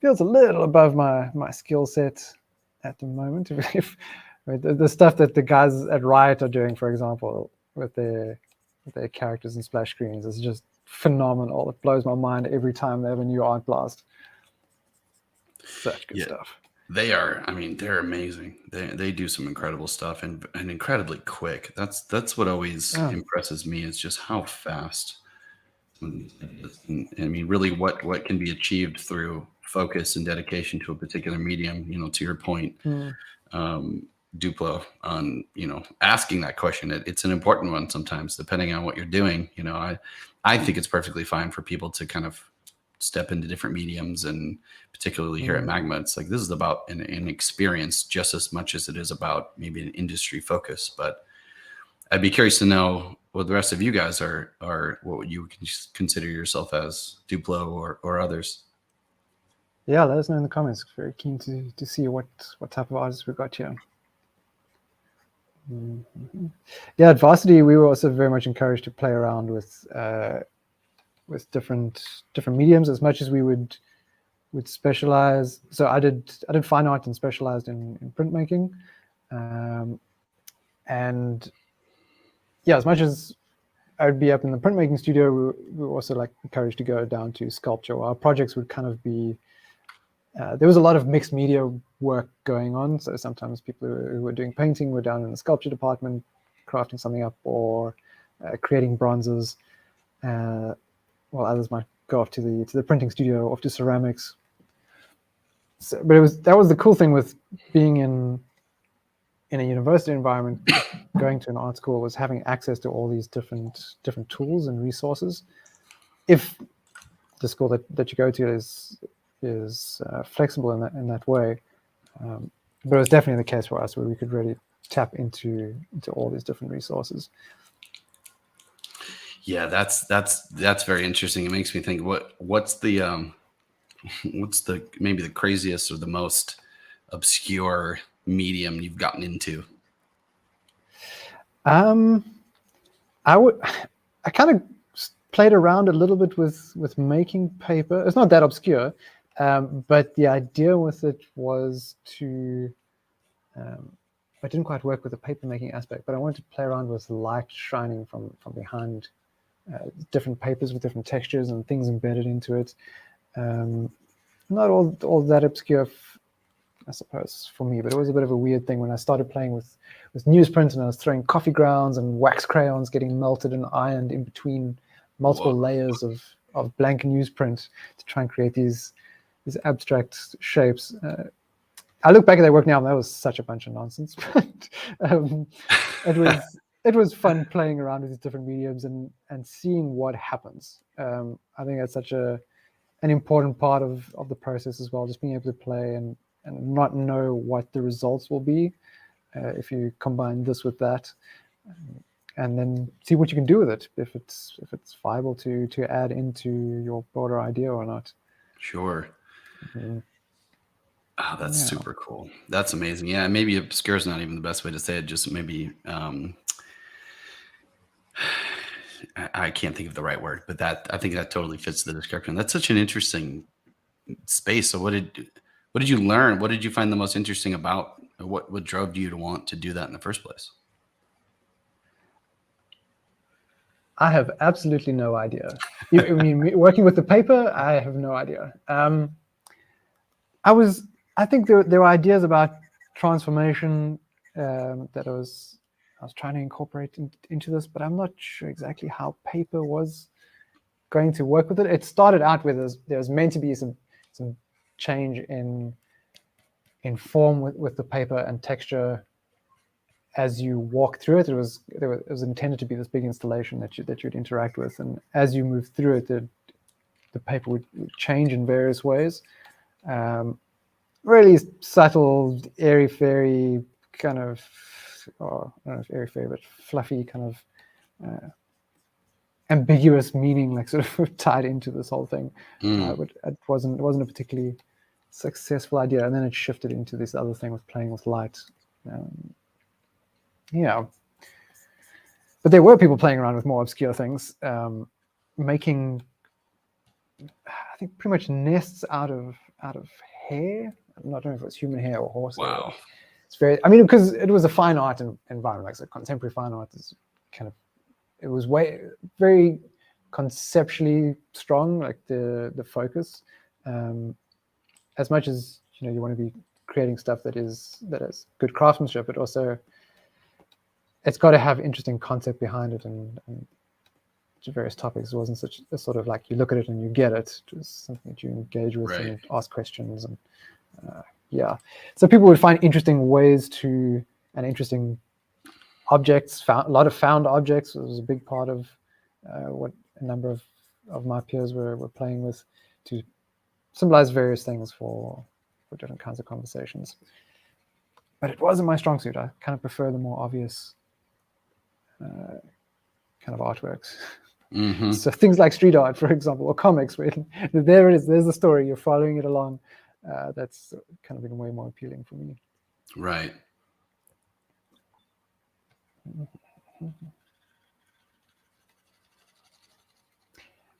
feels a little above my skill set at the moment. The stuff that the guys at Riot are doing, for example, with their characters and splash screens is just phenomenal. It blows my mind every time they have a new art blast. Such good stuff. They are. I mean, they're amazing. They do some incredible stuff and incredibly quick. That's what always impresses me is just how fast. I mean, really, what can be achieved through focus and dedication to a particular medium. To your point, Duplo, on asking that question. It's an important one sometimes, depending on what you're doing. I think it's perfectly fine for people to kind of step into different mediums, and particularly here at Magma, it's like this is about an experience just as much as it is about maybe an industry focus. But I'd be curious to know what the rest of you guys are what you would consider yourself as, Duplo or others. Yeah, let us know in the comments. Very keen to see what type of artists we got here. Yeah, at Varsity, we were also very much encouraged to play around with different mediums as much as we would specialize. So I did fine art and specialized in printmaking, and yeah, as much as I would be up in the printmaking studio, we were also encouraged to go down to sculpture. Our projects would kind of be there was a lot of mixed media work going on. So sometimes people who were doing painting were down in the sculpture department, crafting something up or creating bronzes. While others might go off to the printing studio, off to ceramics. So, but that was the cool thing with being in a university environment, going to an art school, was having access to all these different tools and resources. If the school that you go to is flexible in that way, but it was definitely the case for us where we could really tap into all these different resources. Yeah, that's very interesting. It makes me think, what's the maybe the craziest or the most obscure medium you've gotten into? I kind of played around a little bit with making paper. It's not that obscure, but the idea with it was to I didn't quite work with the paper making aspect, but I wanted to play around with light shining from behind different papers with different textures and things embedded into it. Not all that obscure, I suppose, for me, but it was a bit of a weird thing when I started playing with newsprint, and I was throwing coffee grounds and wax crayons getting melted and ironed in between multiple layers of blank newsprint to try and create these abstract shapes. I look back at that work now, and that was such a bunch of nonsense. But it was fun playing around with these different mediums and seeing what happens. I think that's such an important part of the process as well, just being able to play and not know what the results will be if you combine this with that, and then see what you can do with it, if it's viable to add into your broader idea or not. Sure. Mm-hmm. Oh, that's super cool. That's amazing. Yeah, maybe obscure is not even the best way to say it. Just maybe I can't think of the right word, but I think that totally fits the description. That's such an interesting space. So what did you learn? What did you find the most interesting about? What drove you to want to do that in the first place? I have absolutely no idea. I mean, working with the paper, I have no idea. I think there were ideas about transformation that I was trying to incorporate into this, but I'm not sure exactly how paper was going to work with it. It started out with there was meant to be some change in form with the paper and texture as you walk through it. It was intended to be this big installation that you'd interact with, and as you move through it, the paper would change in various ways. Really subtle, airy-fairy kind of, or I don't know if airy-fairy, but fluffy kind of ambiguous meaning, like sort of tied into this whole thing. But it wasn't a particularly successful idea, and then it shifted into this other thing with playing with light. Yeah, but there were people playing around with more obscure things, making, I think, pretty much nests out of hair. I'm not sure if it was human hair or horse hair. Wow. It's very, I mean, because it was a fine art environment, like so contemporary fine art is kind of, it was very conceptually strong, like the focus, as much as you want to be creating stuff that has good craftsmanship, but also it's got to have interesting concept behind it and to various topics. It wasn't such a sort of like you look at it and you get it. It was something that you engage with and ask questions and so people would find interesting ways and interesting objects. A lot of found objects was a big part of what a number of my peers were playing with to symbolize various things for different kinds of conversations. But it wasn't my strong suit. I kind of prefer the more obvious kind of artworks. Mm-hmm. So things like street art, for example, or comics, where there it is, there's the story, you're following it along. That's kind of been way more appealing for me. Right.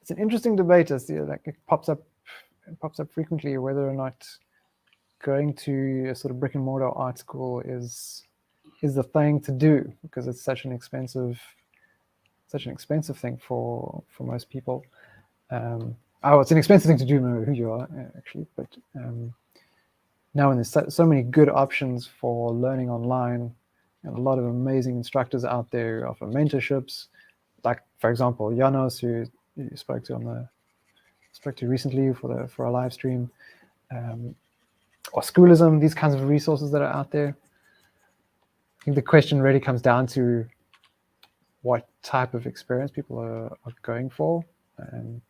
It's an interesting debate as like it pops up frequently, whether or not going to a sort of brick and mortar art school is the thing to do, because it's such an expensive thing for most people. It's an expensive thing to do, no matter who you are, actually. But now, when there's so many good options for learning online, and a lot of amazing instructors out there offer mentorships, like, for example, Janos, who you spoke to recently for a live stream, or Schoolism, these kinds of resources that are out there. I think the question really comes down to what type of experience people are going for. And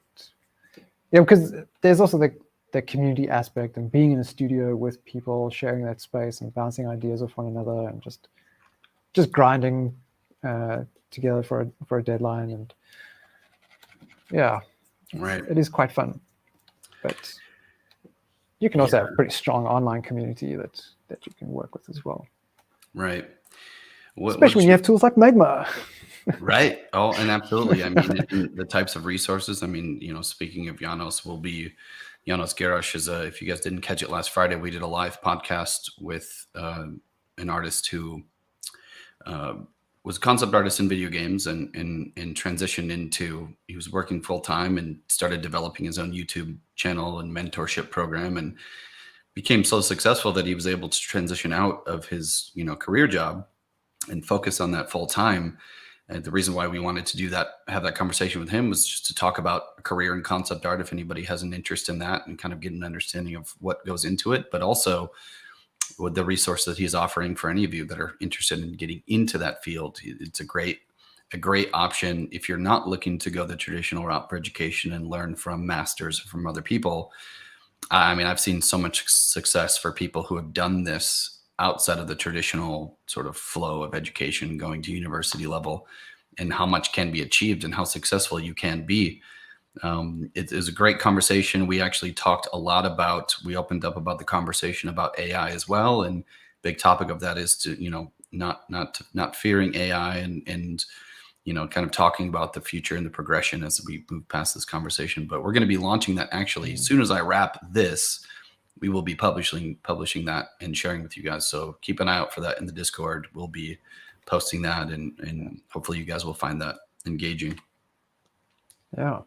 because there's also the community aspect and being in a studio with people, sharing that space and bouncing ideas off one another and just grinding together for a deadline. And it is quite fun. But you can also have a pretty strong online community that you can work with as well. Right. Especially when you have tools like Magma. Right. Oh, and absolutely. I mean, the types of resources. I mean, speaking of Janos, Janos Garrosh is if you guys didn't catch it last Friday, we did a live podcast with an artist who was a concept artist in video games and transitioned into, he was working full time and started developing his own YouTube channel and mentorship program, and became so successful that he was able to transition out of his career job and focus on that full time. And the reason why we wanted to have that conversation with him was just to talk about a career in concept art, if anybody has an interest in that, and kind of get an understanding of what goes into it, but also with the resource that he's offering for any of you that are interested in getting into that field. It's a great option if you're not looking to go the traditional route for education and learn from masters or from other people. I mean, I've seen so much success for people who have done this outside of the traditional sort of flow of education, going to university level, and how much can be achieved and how successful you can be. It is a great conversation. We actually talked a lot about, we opened up about the conversation about AI as well. And big topic of that is to, you know, not fearing AI and, you know, kind of talking about the future and the progression as we move past this conversation. But we're going to be launching that actually as soon as I wrap this. We will be publishing that and sharing with you guys. So keep an eye out for that in the Discord. We'll be posting that, and hopefully you guys will find that engaging. Yeah,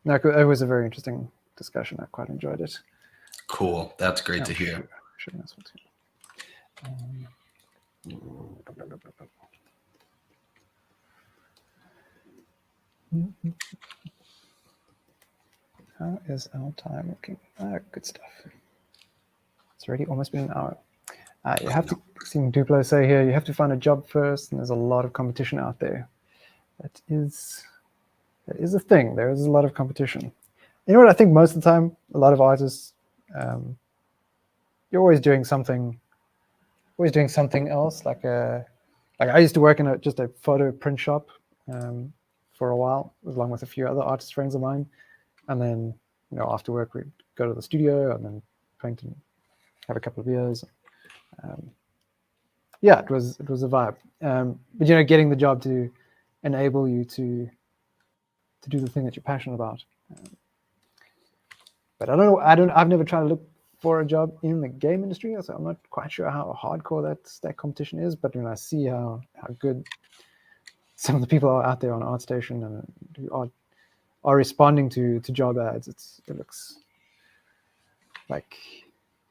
no, it was a very interesting discussion. I quite enjoyed it. Cool. That's great to hear. Sure, that's what's How is our time looking? Good stuff. It's already almost been an hour. You have to, seeing Duplo say here, you have to find a job first, and there's a lot of competition out there. That is a thing. There is a lot of competition. You know what? I think most of the time, a lot of artists, you're always doing something else. Like I used to work in just a photo print shop for a while, along with a few other artist friends of mine. And then, you know, after work, we'd go to the studio and then paint and have a couple of beers. Yeah, it was a vibe. But you know, getting the job to enable you to do the thing that you're passionate about. But I don't know. I've never tried to look for a job in the game industry, so I'm not quite sure how hardcore that competition is. But when I see how good some of the people are out there on ArtStation and who are responding to job ads, it looks like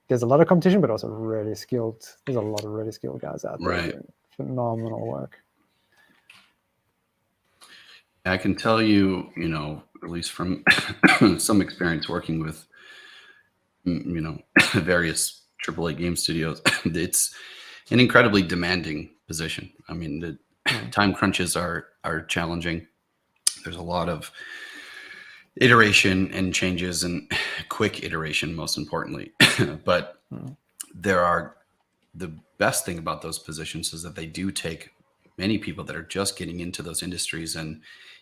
there's a lot of competition, but also really skilled. There's a lot of really skilled guys out there doing phenomenal work. I can tell you, you know, at least from some experience working with, you know, various AAA game studios, it's an incredibly demanding position. I mean, the time crunches are challenging. There's a lot of iteration and changes and quick iteration, most importantly. But the best thing about those positions is that they do take many people that are just getting into those industries, and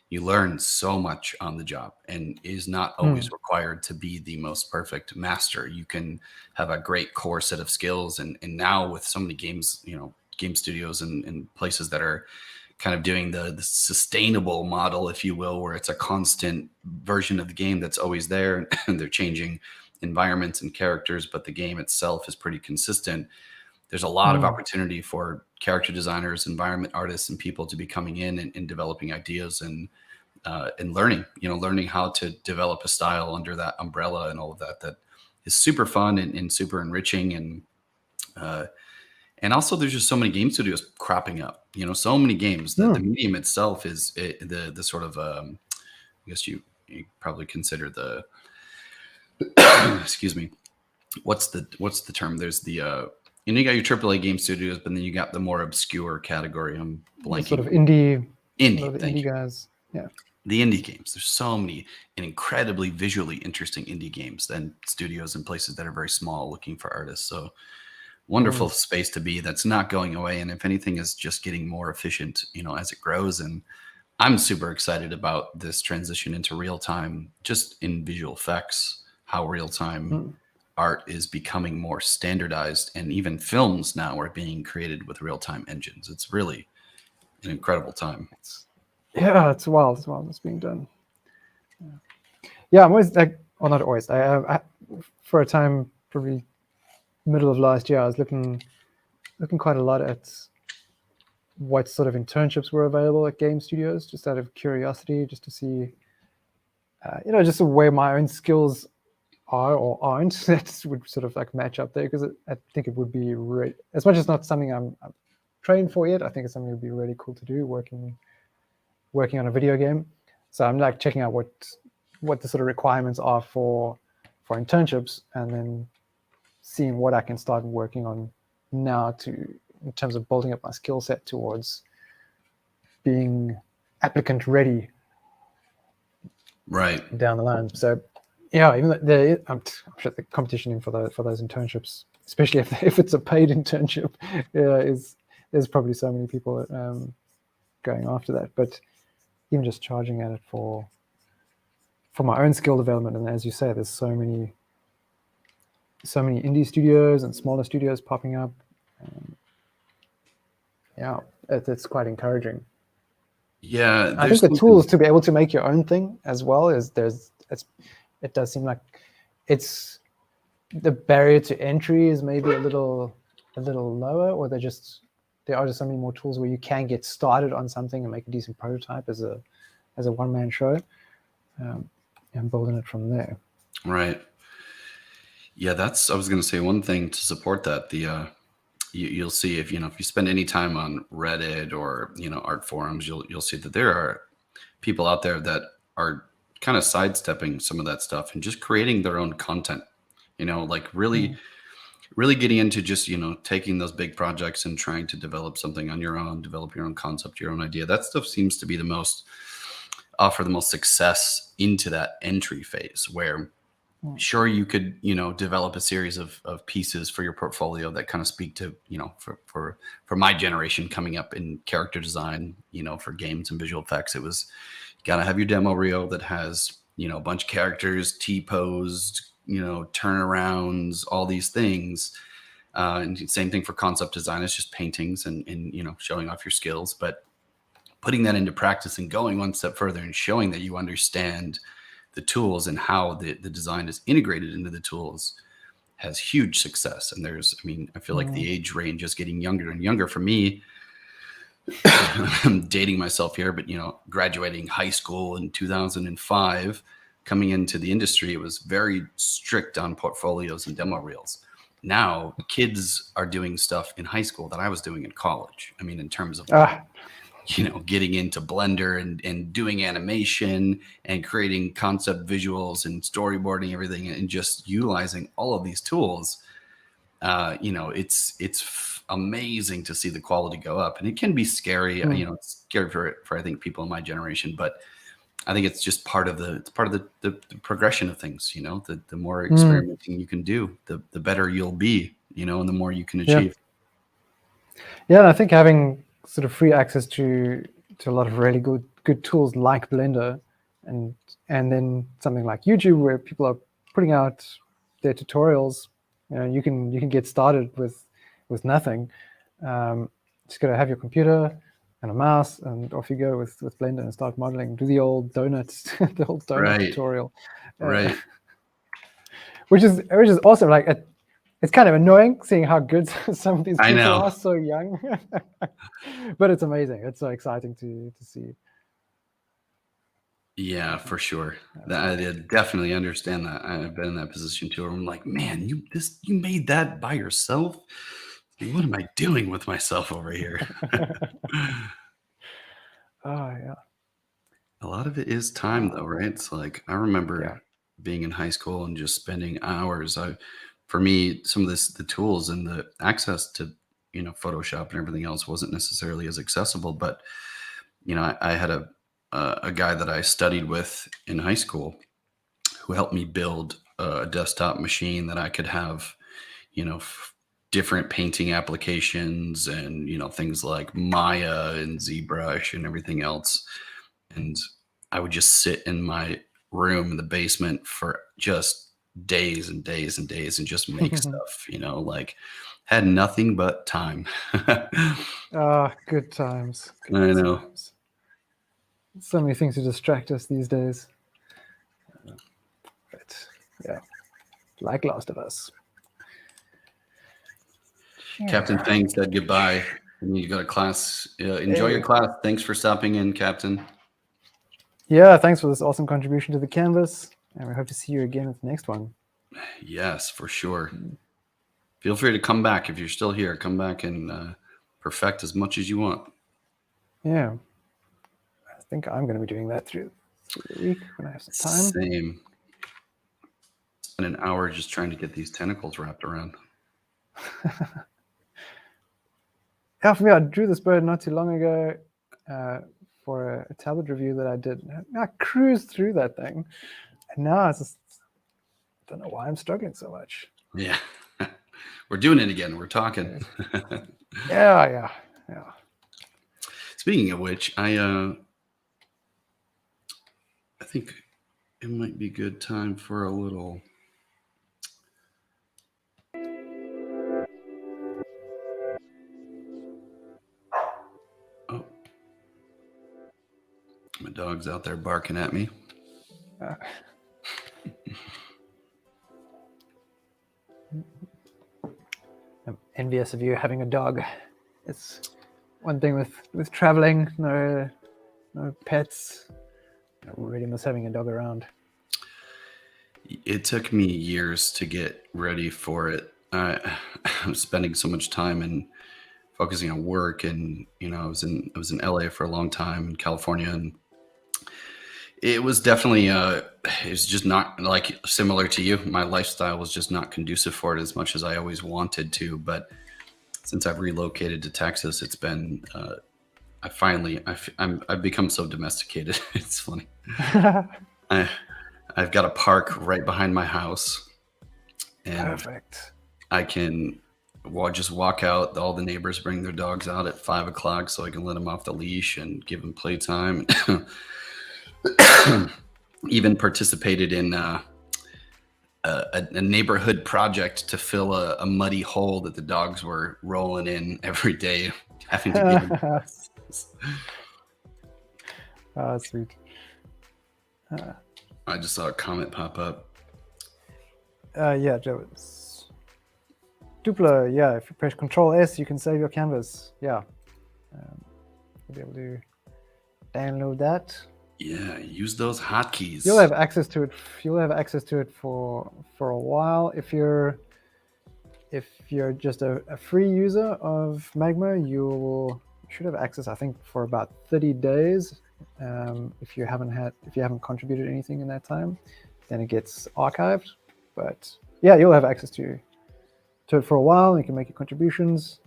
you learn so much on the job, and it is not always required to be the most perfect master. You can have a great core set of skills. And now with so many games, you know, game studios and places that are kind of doing the sustainable model, if you will, where it's a constant version of the game that's always there, and they're changing environments and characters, but the game itself is pretty consistent. There's a lot of opportunity for character designers, environment artists, and people to be coming in and developing ideas and learning how to develop a style under that umbrella and all of that is super fun and super enriching. And also there's just so many game studios cropping up, you know, so many games that the medium itself is the sort of, I guess you probably consider the, excuse me, what's the term? There's the, you know, you got your AAA game studios, but then you got the more obscure category. I'm blanking. Sort of indie indie guys. Yeah. The indie games. There's so many and incredibly visually interesting indie games and studios and places that are very small looking for artists. So wonderful space to be. That's not going away. And if anything is just getting more efficient, you know, as it grows. And I'm super excited about this transition into real time, just in visual effects, how real time art is becoming more standardized, and even films now are being created with real time engines. It's really an incredible time. It's wild. It's wild. It's being done. Yeah, I'm always like, well, not always. I for a time, probably middle of last year, I was looking quite a lot at what sort of internships were available at game studios, just out of curiosity, just to see, you know, just the way my own skills are or aren't, that would sort of like match up there, because I think it would be really, as much as not something I'm trained for yet, I think it's something that would be really cool to do, working on a video game. So I'm like checking out what the sort of requirements are for internships, and then seeing what I can start working on now in terms of building up my skill set towards being applicant ready Right. down the line. So yeah, even though I'm sure the competition for those internships, especially if it's a paid internship, there's probably so many people going after that. But even just charging at it for my own skill development, and as you say, there's so many indie studios and smaller studios popping up. Yeah, it's quite encouraging. Yeah, I think the tools to be able to make your own thing as well it does seem like it's the barrier to entry is maybe a little lower, or there are just so many more tools where you can get started on something and make a decent prototype as a one-man show, and building it from there. Right. Yeah, I was going to say one thing to support that. You'll see if you spend any time on Reddit or art forums, you'll see that there are people out there that are kind of sidestepping some of that stuff and just creating their own content. Like really getting into just taking those big projects and trying to develop something on your own, develop your own concept, your own idea. That stuff seems to be offer the most success into that entry phase where. Sure, you could, develop a series of pieces for your portfolio that kind of speak to, for my generation coming up in character design, for games and visual effects. It was, you got to have your demo reel that has, a bunch of characters, T-posed, turnarounds, all these things. And same thing for concept design. It's just paintings and showing off your skills. But putting that into practice and going one step further and showing that you understand the tools and how the design is integrated into the tools has huge success. And I feel like the age range is getting younger and younger for me. I'm dating myself here, but graduating high school in 2005, coming into the industry, it was very strict on portfolios and demo reels. Now kids are doing stuff in high school that I was doing in college. In terms of getting into Blender and doing animation and creating concept visuals and storyboarding everything and just utilizing all of these tools. It's amazing to see the quality go up, and it can be scary. It's scary for I think people in my generation, but I think it's just part of the progression of things. The more experimenting you can do, the better you'll be. And the more you can achieve. Yeah, and I think having sort of free access to a lot of really good tools like Blender, and then something like YouTube where people are putting out their tutorials. You can get started with nothing. Just gotta have your computer and a mouse, and off you go with Blender and start modeling. Do the old donuts, the old donut tutorial, right? Which is awesome. Like it's kind of annoying seeing how good some of these people are so young, but it's amazing. It's so exciting to see. Yeah, for sure. I definitely understand that. I've been in that position too. Where I'm like, man, you made that by yourself. What am I doing with myself over here? Oh yeah. A lot of it is time, though, right? It's like I remember being in high school and just spending hours. For me, some of the tools and the access to Photoshop and everything else wasn't necessarily as accessible. But I had a guy that I studied with in high school who helped me build a desktop machine that I could have, different painting applications and things like Maya and ZBrush and everything else. And I would just sit in my room in the basement for just days and days and days and just make stuff, like had nothing but time. Good times. I know. So many things to distract us these days. But yeah, like Last of Us. Captain Fang said goodbye. You got a class. Enjoy your class. Thanks for stopping in, Captain. Yeah, thanks for this awesome contribution to the canvas. And we hope to see you again with the next one. Yes, for sure. Feel free to come back if you're still here. Come back and perfect as much as you want. Yeah. I think I'm going to be doing that through the week when I have some time. Same. Spend an hour just trying to get these tentacles wrapped around. Yeah, for me, I drew this bird not too long ago for a tablet review that I did. I cruised through that thing, and now I just don't know why I'm struggling so much. Yeah. We're doing it again. We're talking. Yeah. Speaking of which, I think it might be good time for a little. Oh, my dog's out there barking at me. I'm envious of you having a dog. It's one thing with traveling, no pets. I really miss having a dog around. It took me years to get ready for it. I'm spending so much time and focusing on work, and I was in LA for a long time, in California, and it was definitely it was just not, like, similar to you. My lifestyle was just not conducive for it as much as I always wanted to. But since I've relocated to Texas, it's been I've become so domesticated. It's funny. I've got a park right behind my house, and Perfect. I can just walk out. All the neighbors bring their dogs out at 5 o'clock, so I can let them off the leash and give them playtime. Even participated in a neighborhood project to fill a muddy hole that the dogs were rolling in every day, having to give them. Oh, sweet. I just saw a comment pop up. Yeah, Joe. It's Duplo. Yeah, if you press Control S, you can save your canvas. Yeah, you'll be able to download that. Yeah, use those hotkeys. You'll have access to it. You'll have access to it for a while. If you're just a free user of Magma, you should have access, I think, for about 30 days. If you haven't contributed anything in that time, then it gets archived. But yeah, you'll have access to it for a while. You can make your contributions,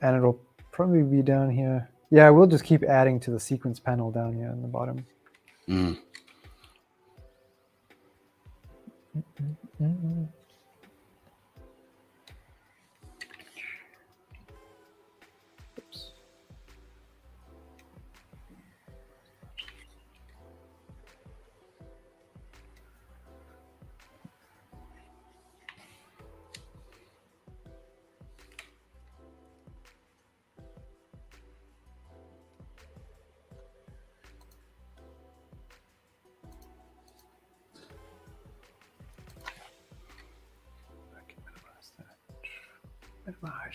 and it'll probably be down here. Yeah, we'll just keep adding to the sequence panel down here in the bottom. Oops. Minimize.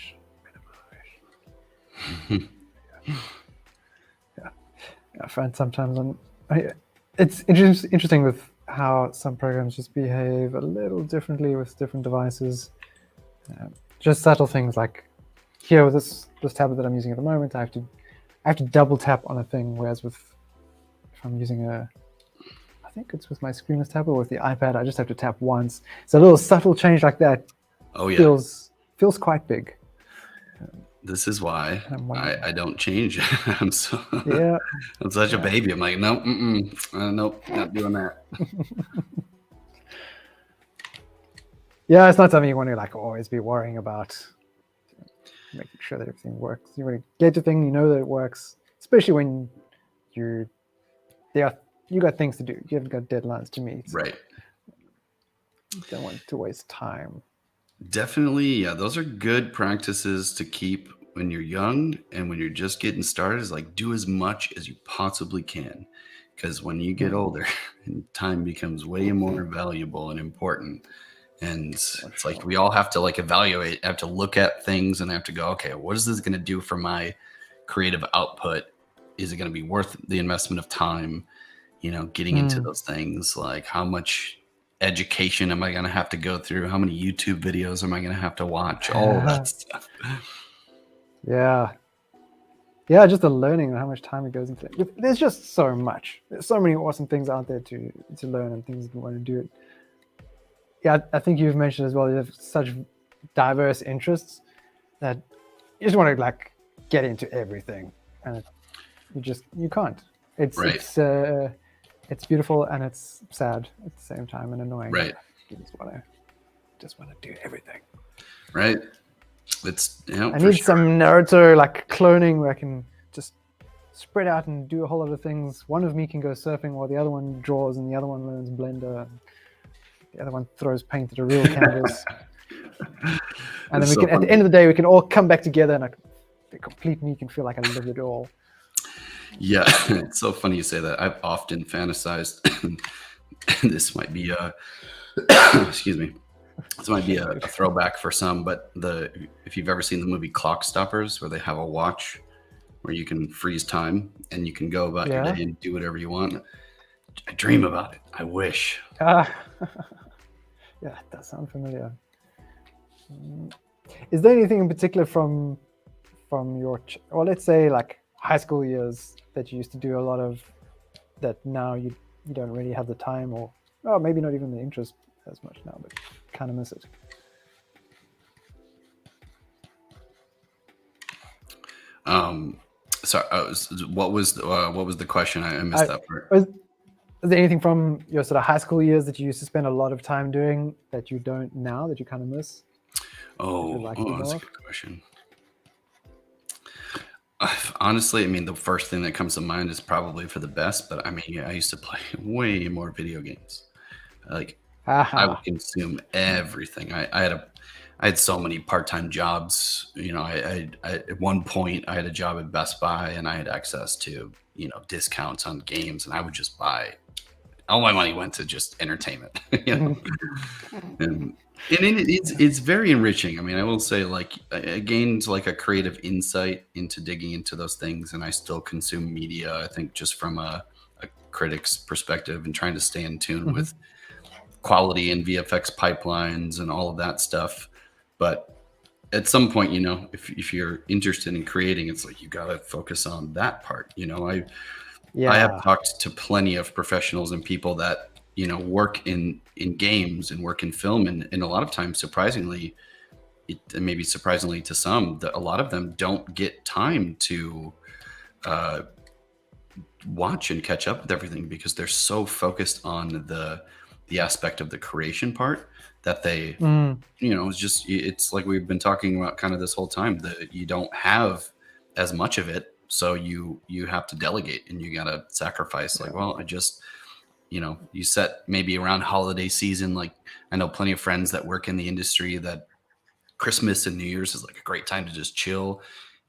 Yeah. I find sometimes it's interesting with how some programs just behave a little differently with different devices. Just subtle things like here with this tablet that I'm using at the moment, I have to double tap on a thing, whereas if I'm using I think it's with my screenless tablet or with the iPad, I just have to tap once. So a little subtle change like that feels quite big. This is why I don't change. I'm such a baby. I'm like, nope, nope, not doing that. Yeah, it's not something you want to always be worrying about. Making sure that everything works. You want to get the thing, you know that it works, especially when you got things to do. You haven't got deadlines to meet. So right. You don't want to waste time. Definitely, yeah. Those are good practices to keep when you're young and when you're just getting started. Is do as much as you possibly can, because when you get older, time becomes way more valuable and important. And it's we all have to evaluate, have to look at things, and have to go, okay, what is this going to do for my creative output? Is it going to be worth the investment of time? Getting into those things, how much education am I going to have to go through? How many YouTube videos am I going to have to watch? All of that stuff. Yeah, just the learning and how much time it goes into it. There's just so much. There's so many awesome things out there to learn and things you want to do. Yeah, I think you've mentioned as well, you have such diverse interests that just want to like get into everything, and you can't. Right. It's beautiful and it's sad at the same time and annoying. Right. You just want to do everything. Right. It's I need some Naruto like cloning where I can just spread out and do a whole lot of things. One of me can go surfing while the other one draws and the other one learns Blender. And the other one throws paint at a real canvas. And then we can, at the end of the day, we can all come back together and the complete me can feel like I lived it all. Yeah, it's so funny you say that. I've often fantasized, and this might be excuse me, this might be a throwback for some, but if you've ever seen the movie Clock Stoppers, where they have a watch where you can freeze time and you can go about your day and do whatever you want. I dream about it. I wish. Yeah, it does sound familiar. Is there anything in particular from your, or let's say like high school years that you used to do a lot of that now you don't really have the time or maybe not even the interest as much now, but kind of miss it? Sorry, what was the question? I missed that part. Is there anything from your sort of high school years that you used to spend a lot of time doing that you don't now, that you kind of miss? That's a good question. Honestly, I mean, the first thing that comes to mind is probably for the best, but I mean, I used to play way more video games. Like, I would consume everything. I had so many part-time jobs. You know, I at one point I had a job at Best Buy and I had access to, discounts on games, and I would just buy. All my money went to just entertainment, and it's very enriching. I mean, I will say, like, I gained like a creative insight into digging into those things, and I still consume media, I think, just from a critic's perspective and trying to stay in tune with quality and VFX pipelines and all of that stuff. But at some point, if you're interested in creating, it's like you got to focus on that part. I have talked to plenty of professionals and people that work in games and work in film, and a lot of times, surprisingly, maybe surprisingly to some, that a lot of them don't get time to watch and catch up with everything because they're so focused on the aspect of the creation part that they it's like we've been talking about kind of this whole time, that you don't have as much of it, so you have to delegate and you got to sacrifice. Like, well, I just you set maybe around holiday season. Like, I know plenty of friends that work in the industry that Christmas and New Year's is like a great time to just chill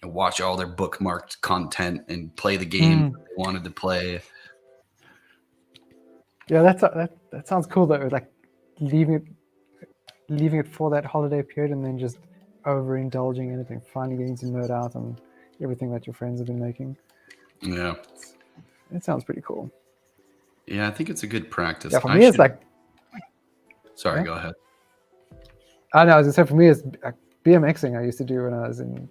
and watch all their bookmarked content and play the game that they wanted to play. Yeah, that sounds cool though. Like leaving it for that holiday period and then just overindulging in it and finally getting to nerd out on everything that your friends have been making. Yeah, it sounds pretty cool. Yeah, I think it's a good practice. Yeah, for me it's like. Sorry, go ahead. I know. As I said, for me it's like BMXing. I used to do when I was in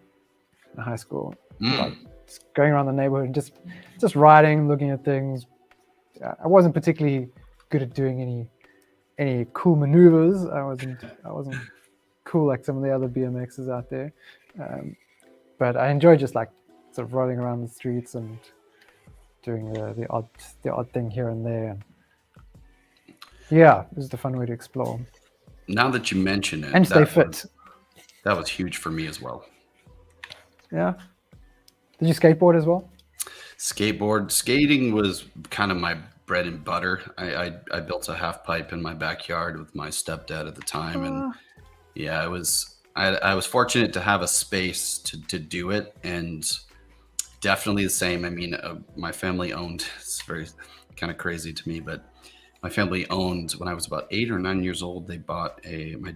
high school, like just going around the neighborhood and just riding, looking at things. I wasn't particularly good at doing any cool maneuvers. I wasn't cool like some of the other BMXs out there, but I enjoyed just like sort of rolling around the streets and doing the odd thing here and there. Yeah, this is the fun way to explore. Now that you mention it, and stay fit. That was huge for me as well. Yeah. Did you skateboard as well? Skating was kind of my bread and butter. I built a half pipe in my backyard with my stepdad at the time, and yeah, I was fortunate to have a space to do it, and definitely the same. I mean, my family owned. It's very kind of crazy to me, but my family owned, when I was about 8 or 9 years old, my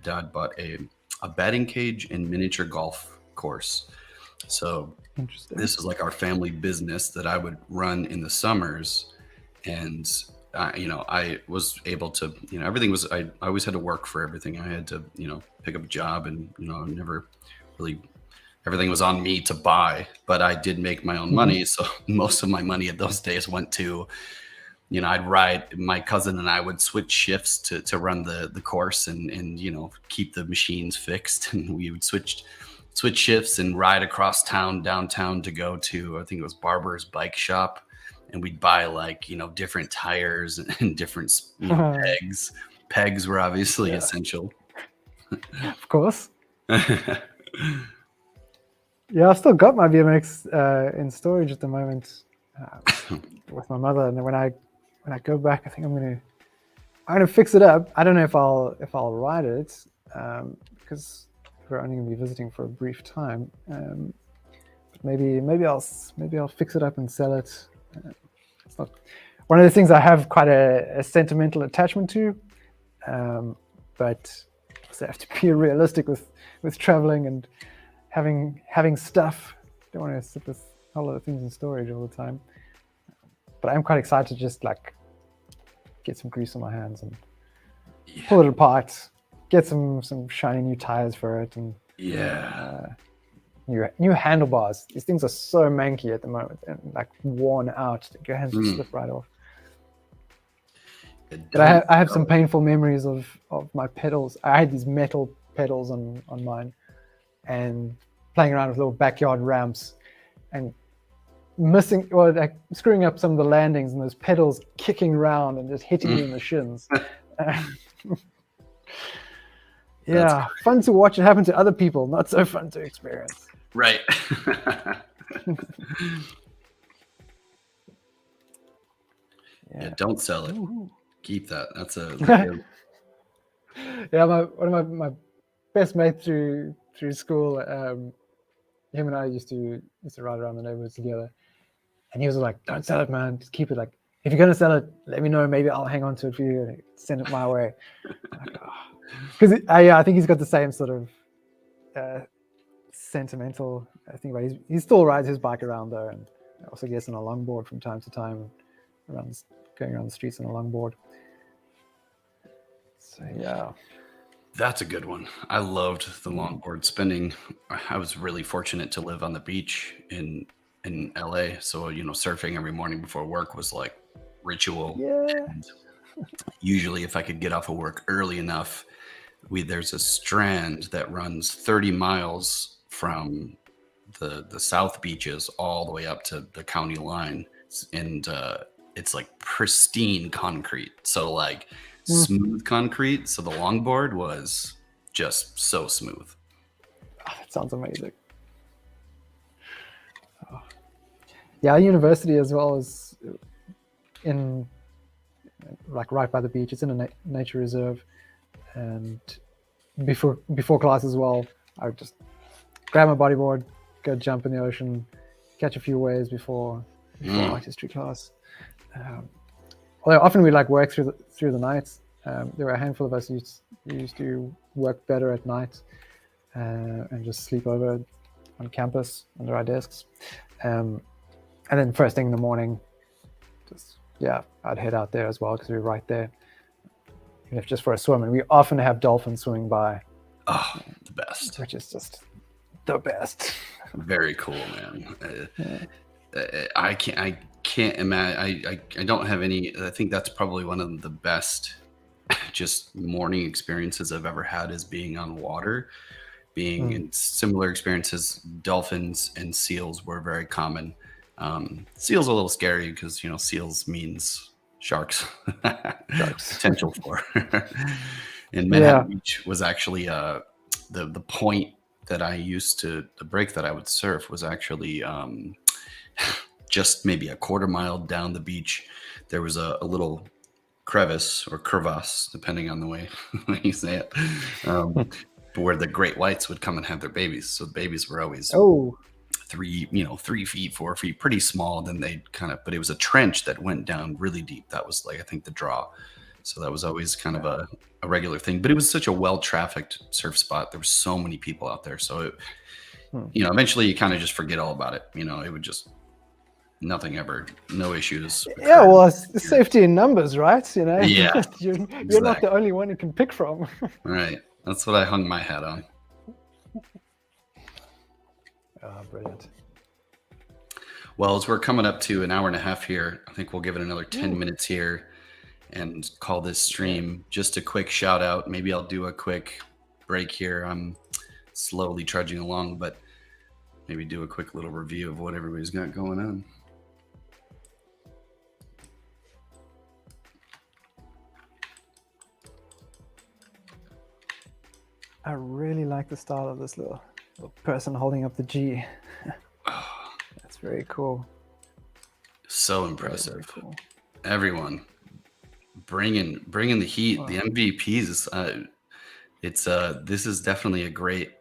dad bought a batting cage and miniature golf course. So this is like our family business that I would run in the summers. And, I was able to, everything was, I always had to work for everything. I had to, pick up a job, and, never really, everything was on me to buy, but I did make my own money. So most of my money at those days went to, I'd ride, my cousin and I would switch shifts to run the course and keep the machines fixed. And we would switch switch shifts and ride across downtown to go to, I think it was Barber's Bike Shop. And we'd buy like, different tires and different, pegs. Pegs were obviously essential. Of course. Yeah, I've still got my BMX in storage at the moment with my mother. And then when I go back, I think I'm gonna fix it up. I don't know if I'll ride it because we're only gonna be visiting for a brief time. But maybe I'll fix it up and sell it. It's not one of the things I have quite a sentimental attachment to, but I have to be realistic with traveling and having stuff. Don't want to sit with a whole lot of things in storage all the time. But I'm quite excited to just like get some grease on my hands and pull it apart, get some shiny new tires for it, and new handlebars. These things are so manky at the moment and like worn out. Your hands just slip right off. But I have some painful memories of my pedals. I had these metal pedals on mine, and playing around with little backyard ramps, and screwing up some of the landings, and those pedals kicking around and just hitting you in the shins. Fun to watch it happen to other people, not so fun to experience. Right. Don't sell it. Ooh. Keep that. That's a one of my best mates through school, him and I used to ride around the neighborhood together, and he was like, "Don't sell it, man. Just keep it. Like, if you're gonna sell it, let me know. Maybe I'll hang on to it for you and send it my way." Because I think he's got the same sort of sentimental thing. But he still rides his bike around though, and also gets on a longboard from time to time, going around the streets on a longboard. So yeah. That's a good one. I loved the longboard spinning. I was really fortunate to live on the beach in LA. So, surfing every morning before work was like ritual. Yeah. And usually if I could get off of work early enough, there's a strand that runs 30 miles from the South beaches all the way up to the county line. And it's like pristine concrete. So like smooth concrete. So the longboard was just so smooth. Oh, that sounds amazing. Oh. Yeah, our university as well is in like right by the beach. It's in a nature reserve, and before class as well, I would just grab my bodyboard, go jump in the ocean, catch a few waves before art history class. Although often we like work through the nights. There were a handful of us who used to work better at night and just sleep over on campus under our desks. And then first thing in the morning, I'd head out there as well because we were right there. Even if just for a swim. And we often have dolphins swimming by. Oh, the best. Which is just the best. Very cool, man. I can't imagine. I don't have any. I think that's probably one of the best just morning experiences I've ever had is being on water. Being in similar experiences, dolphins and seals were very common. Seals are a little scary because seals means sharks. Potential for. And Manhattan Beach was actually the point that I used to, the break that I would surf was actually just maybe a quarter mile down the beach. There was a little crevice or crevasse, depending on the way you say it, where the great whites would come and have their babies. So the babies were always 3 feet, 4 feet, pretty small. Then they but it was a trench that went down really deep. That was like, I think the draw. So that was always kind of a regular thing, but it was such a well-trafficked surf spot. There were so many people out there. So, eventually you kind of just forget all about it. It would just, nothing ever, no issues. Yeah, well, it's safety in numbers, right? Yeah, you're not the only one you can pick from. Right. That's what I hung my hat on. Oh, brilliant. Well, as we're coming up to an hour and a half here, I think we'll give it another 10 minutes here and call this stream. Just a quick shout out. Maybe I'll do a quick break here. slowly trudging along, but maybe do a quick little review of what everybody's got going on. I really like the style of this little person holding up the G. That's very cool. So impressive. Very cool. Everyone bringing the heat. Wow. The MVPs. This is definitely a great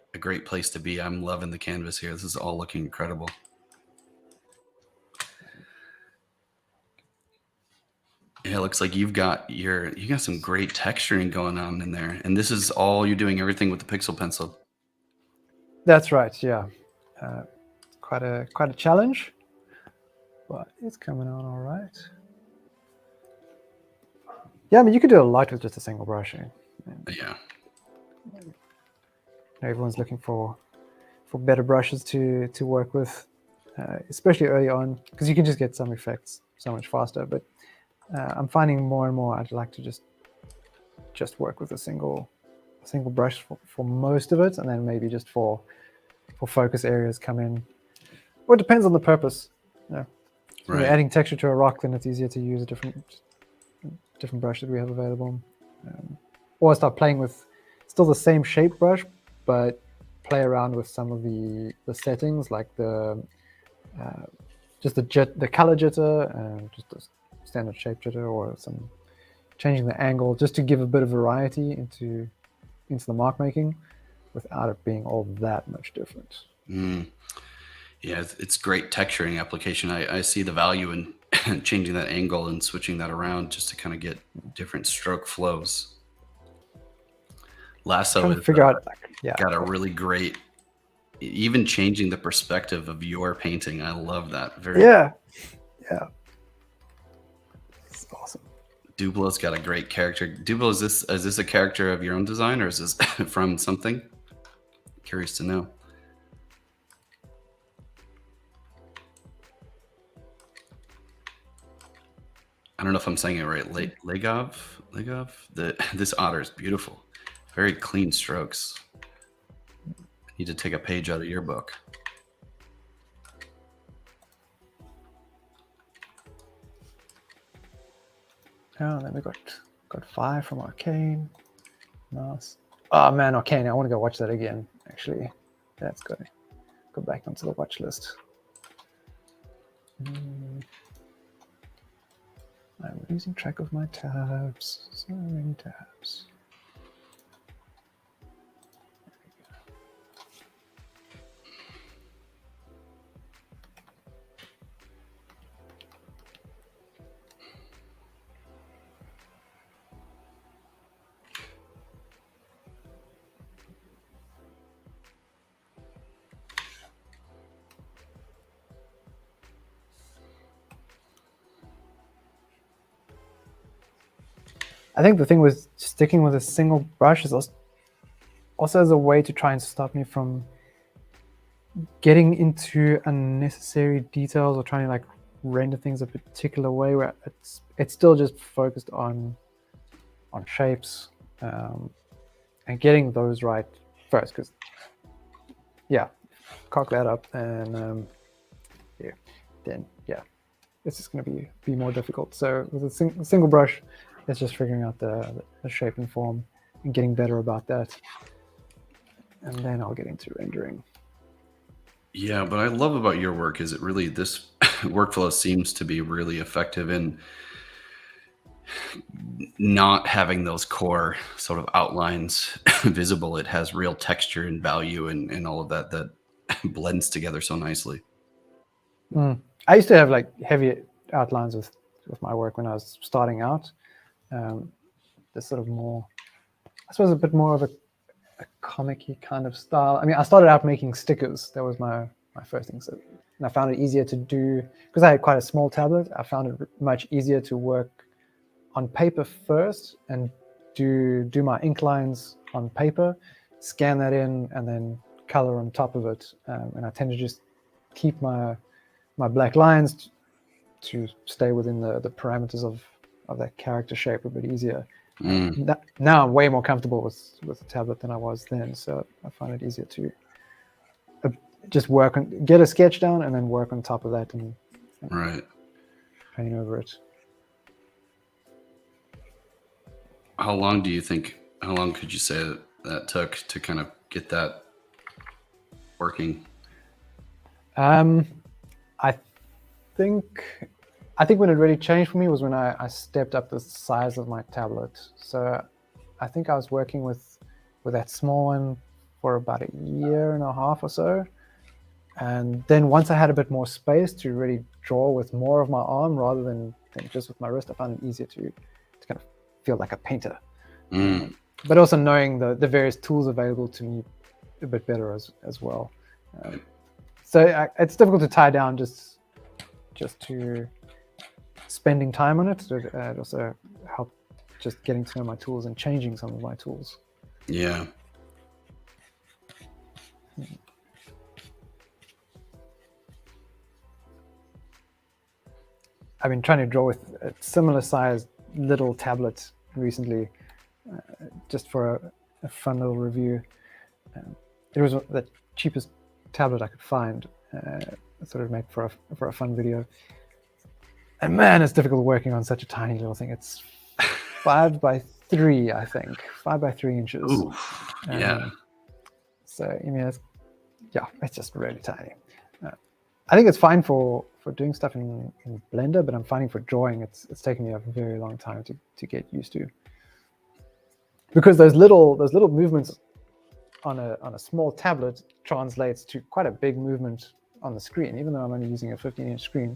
place to be. I'm loving the canvas here. This is all looking incredible. Yeah, it looks like you got some great texturing going on in there, and this is all you're doing everything with the pixel pencil. That's right. Yeah, quite a challenge, but it's coming on all right. Yeah, I mean, you could do a lot with just a single brush. Yeah. Everyone's looking for better brushes to work with, especially early on, because you can just get some effects so much faster. But I'm finding more and more I'd like to just work with a single brush for most of it, and then maybe just for focus areas come in. Or it depends on the purpose. Yeah. So right. When you're adding texture to a rock, then it's easier to use a different brush that we have available. Or start playing with still the same shape brush, but play around with some of the settings, like just the color jitter and just the standard shape jitter, or some changing the angle, just to give a bit of variety into the mark making without it being all that much different. Yeah, it's great texturing application. I see the value in changing that angle and switching that around just to kind of get different stroke flows. Lasso is got a really great, even changing the perspective of your painting. I love that. Yeah. It's awesome. Dublo's got a great character. Dublo, is this a character of your own design, or is this from something? Curious to know. I don't know if I'm saying it right. Legov. This otter is beautiful. Very clean strokes. I need to take a page out of your book. Oh, then we got 5 from Arcane. Nice. Oh man, Arcane! I want to go watch that again. Actually, that's got to go back onto the watch list. I'm losing track of my tabs. So many tabs. I think the thing with sticking with a single brush is also as a way to try and stop me from getting into unnecessary details or trying to like render things a particular way where it's still just focused on shapes and getting those right first. Because cock that up and then it's just going to be more difficult. So with a single brush, it's just figuring out the shape and form and getting better about that. And then I'll get into rendering. Yeah, what I love about your work is this workflow seems to be really effective in not having those core sort of outlines visible. It has real texture and value and all of that blends together so nicely. I used to have like heavy outlines with my work when I was starting out. This sort of more, I suppose, a bit more of a comic-y kind of style. I mean, I started out making stickers. That was my first thing. So, and I found it easier to do, because I had quite a small tablet, I found it much easier to work on paper first and do my ink lines on paper, scan that in, and then color on top of it. And I tend to just keep my black lines to stay within the parameters of that character shape a bit easier. Now I'm way more comfortable with the tablet than I was then, so I find it easier to just get a sketch down and then work on top of that and Right. paint over it. How long could you say that took to kind of get that working? I think when it really changed for me was when I stepped up the size of my tablet. So I think I was working with that small one for about a year and a half or so. And then once I had a bit more space to really draw with more of my arm rather than just with my wrist, I found it easier to kind of feel like a painter. But also knowing the various tools available to me a bit better as well. So it's difficult to tie down just to spending time on it. It also helped just getting to know my tools and changing some of my tools. Yeah. I've been trying to draw with a similar sized little tablet recently, just for a fun little review. It was the cheapest tablet I could find, sort of make for a fun video. And man, it's difficult working on such a tiny little thing. It's 5 by 3, I think, 5 by 3 inches. Ooh, yeah. So I mean, it's just really tiny. I think it's fine for doing stuff in Blender, but I'm finding for drawing, it's taken me a very long time to get used to. Because those little movements on a small tablet translates to quite a big movement on the screen. Even though I'm only using a 15-inch screen,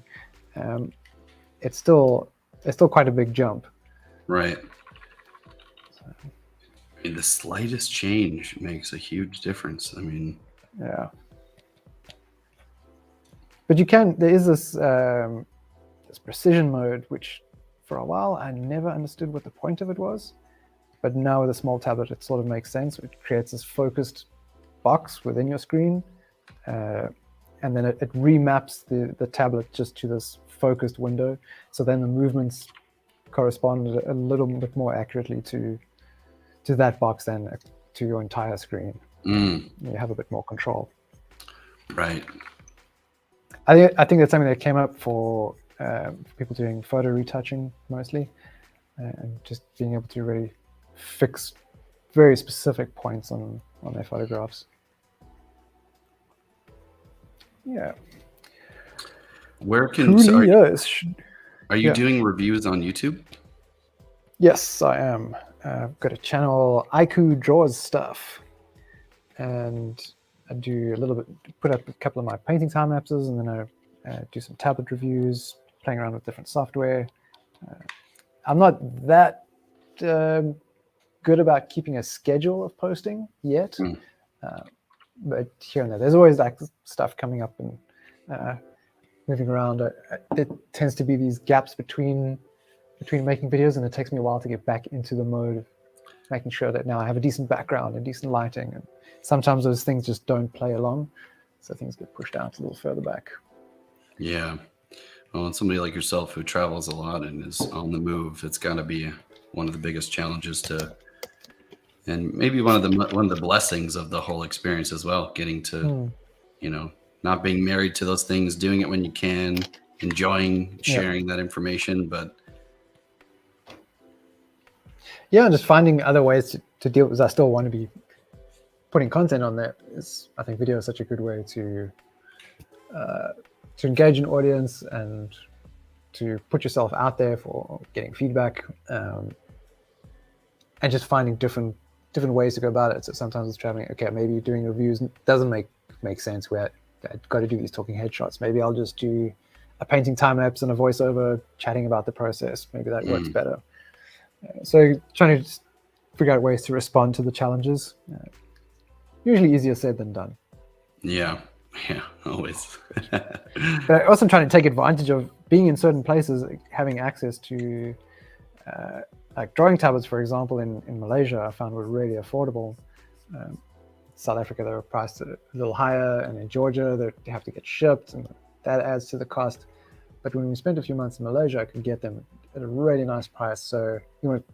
it's still quite a big jump. Right. I mean, the slightest change makes a huge difference. I mean, yeah. But there is this precision mode, which for a while I never understood what the point of it was. But now with a small tablet, it sort of makes sense. It creates this focused box within your screen, and then it remaps the tablet just to this focused window. So then the movements correspond a little bit more accurately to that box than to your entire screen. You have a bit more control. Right. I think that's something that came up for people doing photo retouching mostly, and just being able to really fix very specific points on their photographs. Yeah. Are you doing reviews on YouTube? Yes, I am. I've got a channel, Aiku Draws Stuff, and I do put up a couple of my painting time lapses, and then I do some tablet reviews, playing around with different software. I'm not that good about keeping a schedule of posting yet, but here and there's always like stuff coming up and moving around. There tends to be these gaps between making videos, and it takes me a while to get back into the mode of making sure that now I have a decent background and decent lighting, and sometimes those things just don't play along, so things get pushed out a little further back. Yeah. Well, and somebody like yourself who travels a lot and is on the move, it's got to be one of the biggest challenges and maybe one of the blessings of the whole experience as well, getting to, not being married to those things, doing it when you can, enjoying sharing that information, but just finding other ways to deal with. I still want to be putting content on there. I think video is such a good way to engage an audience and to put yourself out there for getting feedback, and just finding different ways to go about it. So sometimes it's traveling. Okay, maybe doing reviews doesn't make sense. Where I've got to do these talking head shots. Maybe I'll just do a painting time lapse and a voiceover chatting about the process. Maybe that works better. So trying to figure out ways to respond to the challenges. Usually easier said than done. Yeah, always. But also trying to take advantage of being in certain places, having access to like drawing tablets, for example, in Malaysia, I found were really affordable. South Africa, they were priced a little higher, and in Georgia, they have to get shipped, and that adds to the cost. But when we spent a few months in Malaysia, I could get them at a really nice price. So you want to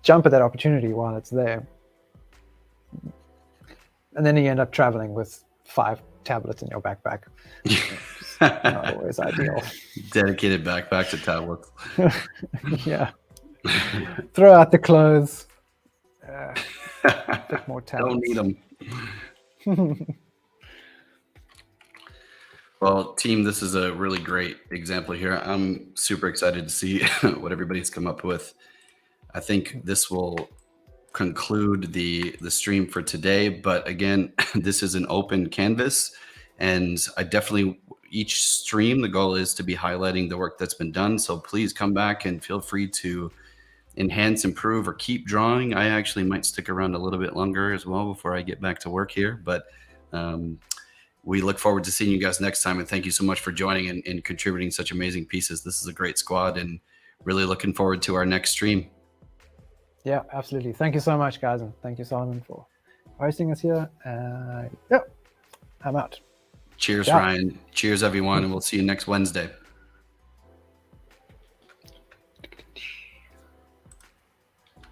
jump at that opportunity while it's there. And then you end up traveling with 5 tablets in your backpack. It's not always ideal. Dedicated backpack to tablets. Yeah. Throw out the clothes. Fit more tablets. Don't need them. Well, team, this is a really great example here. I'm super excited to see what everybody's come up with. I think this will conclude the stream for today. But again, this is an open canvas, and I definitely, each stream, the goal is to be highlighting the work that's been done. So please come back and feel free to enhance, improve, or keep drawing. I actually might stick around a little bit longer as well before I get back to work here. But we look forward to seeing you guys next time. And thank you so much for joining and contributing such amazing pieces. This is a great squad, and really looking forward to our next stream. Yeah, absolutely. Thank you so much, guys. And thank you, Solomon, for hosting us here. Yeah, I'm out. Cheers, Yeah. Ryan. Cheers, everyone. And we'll see you next Wednesday.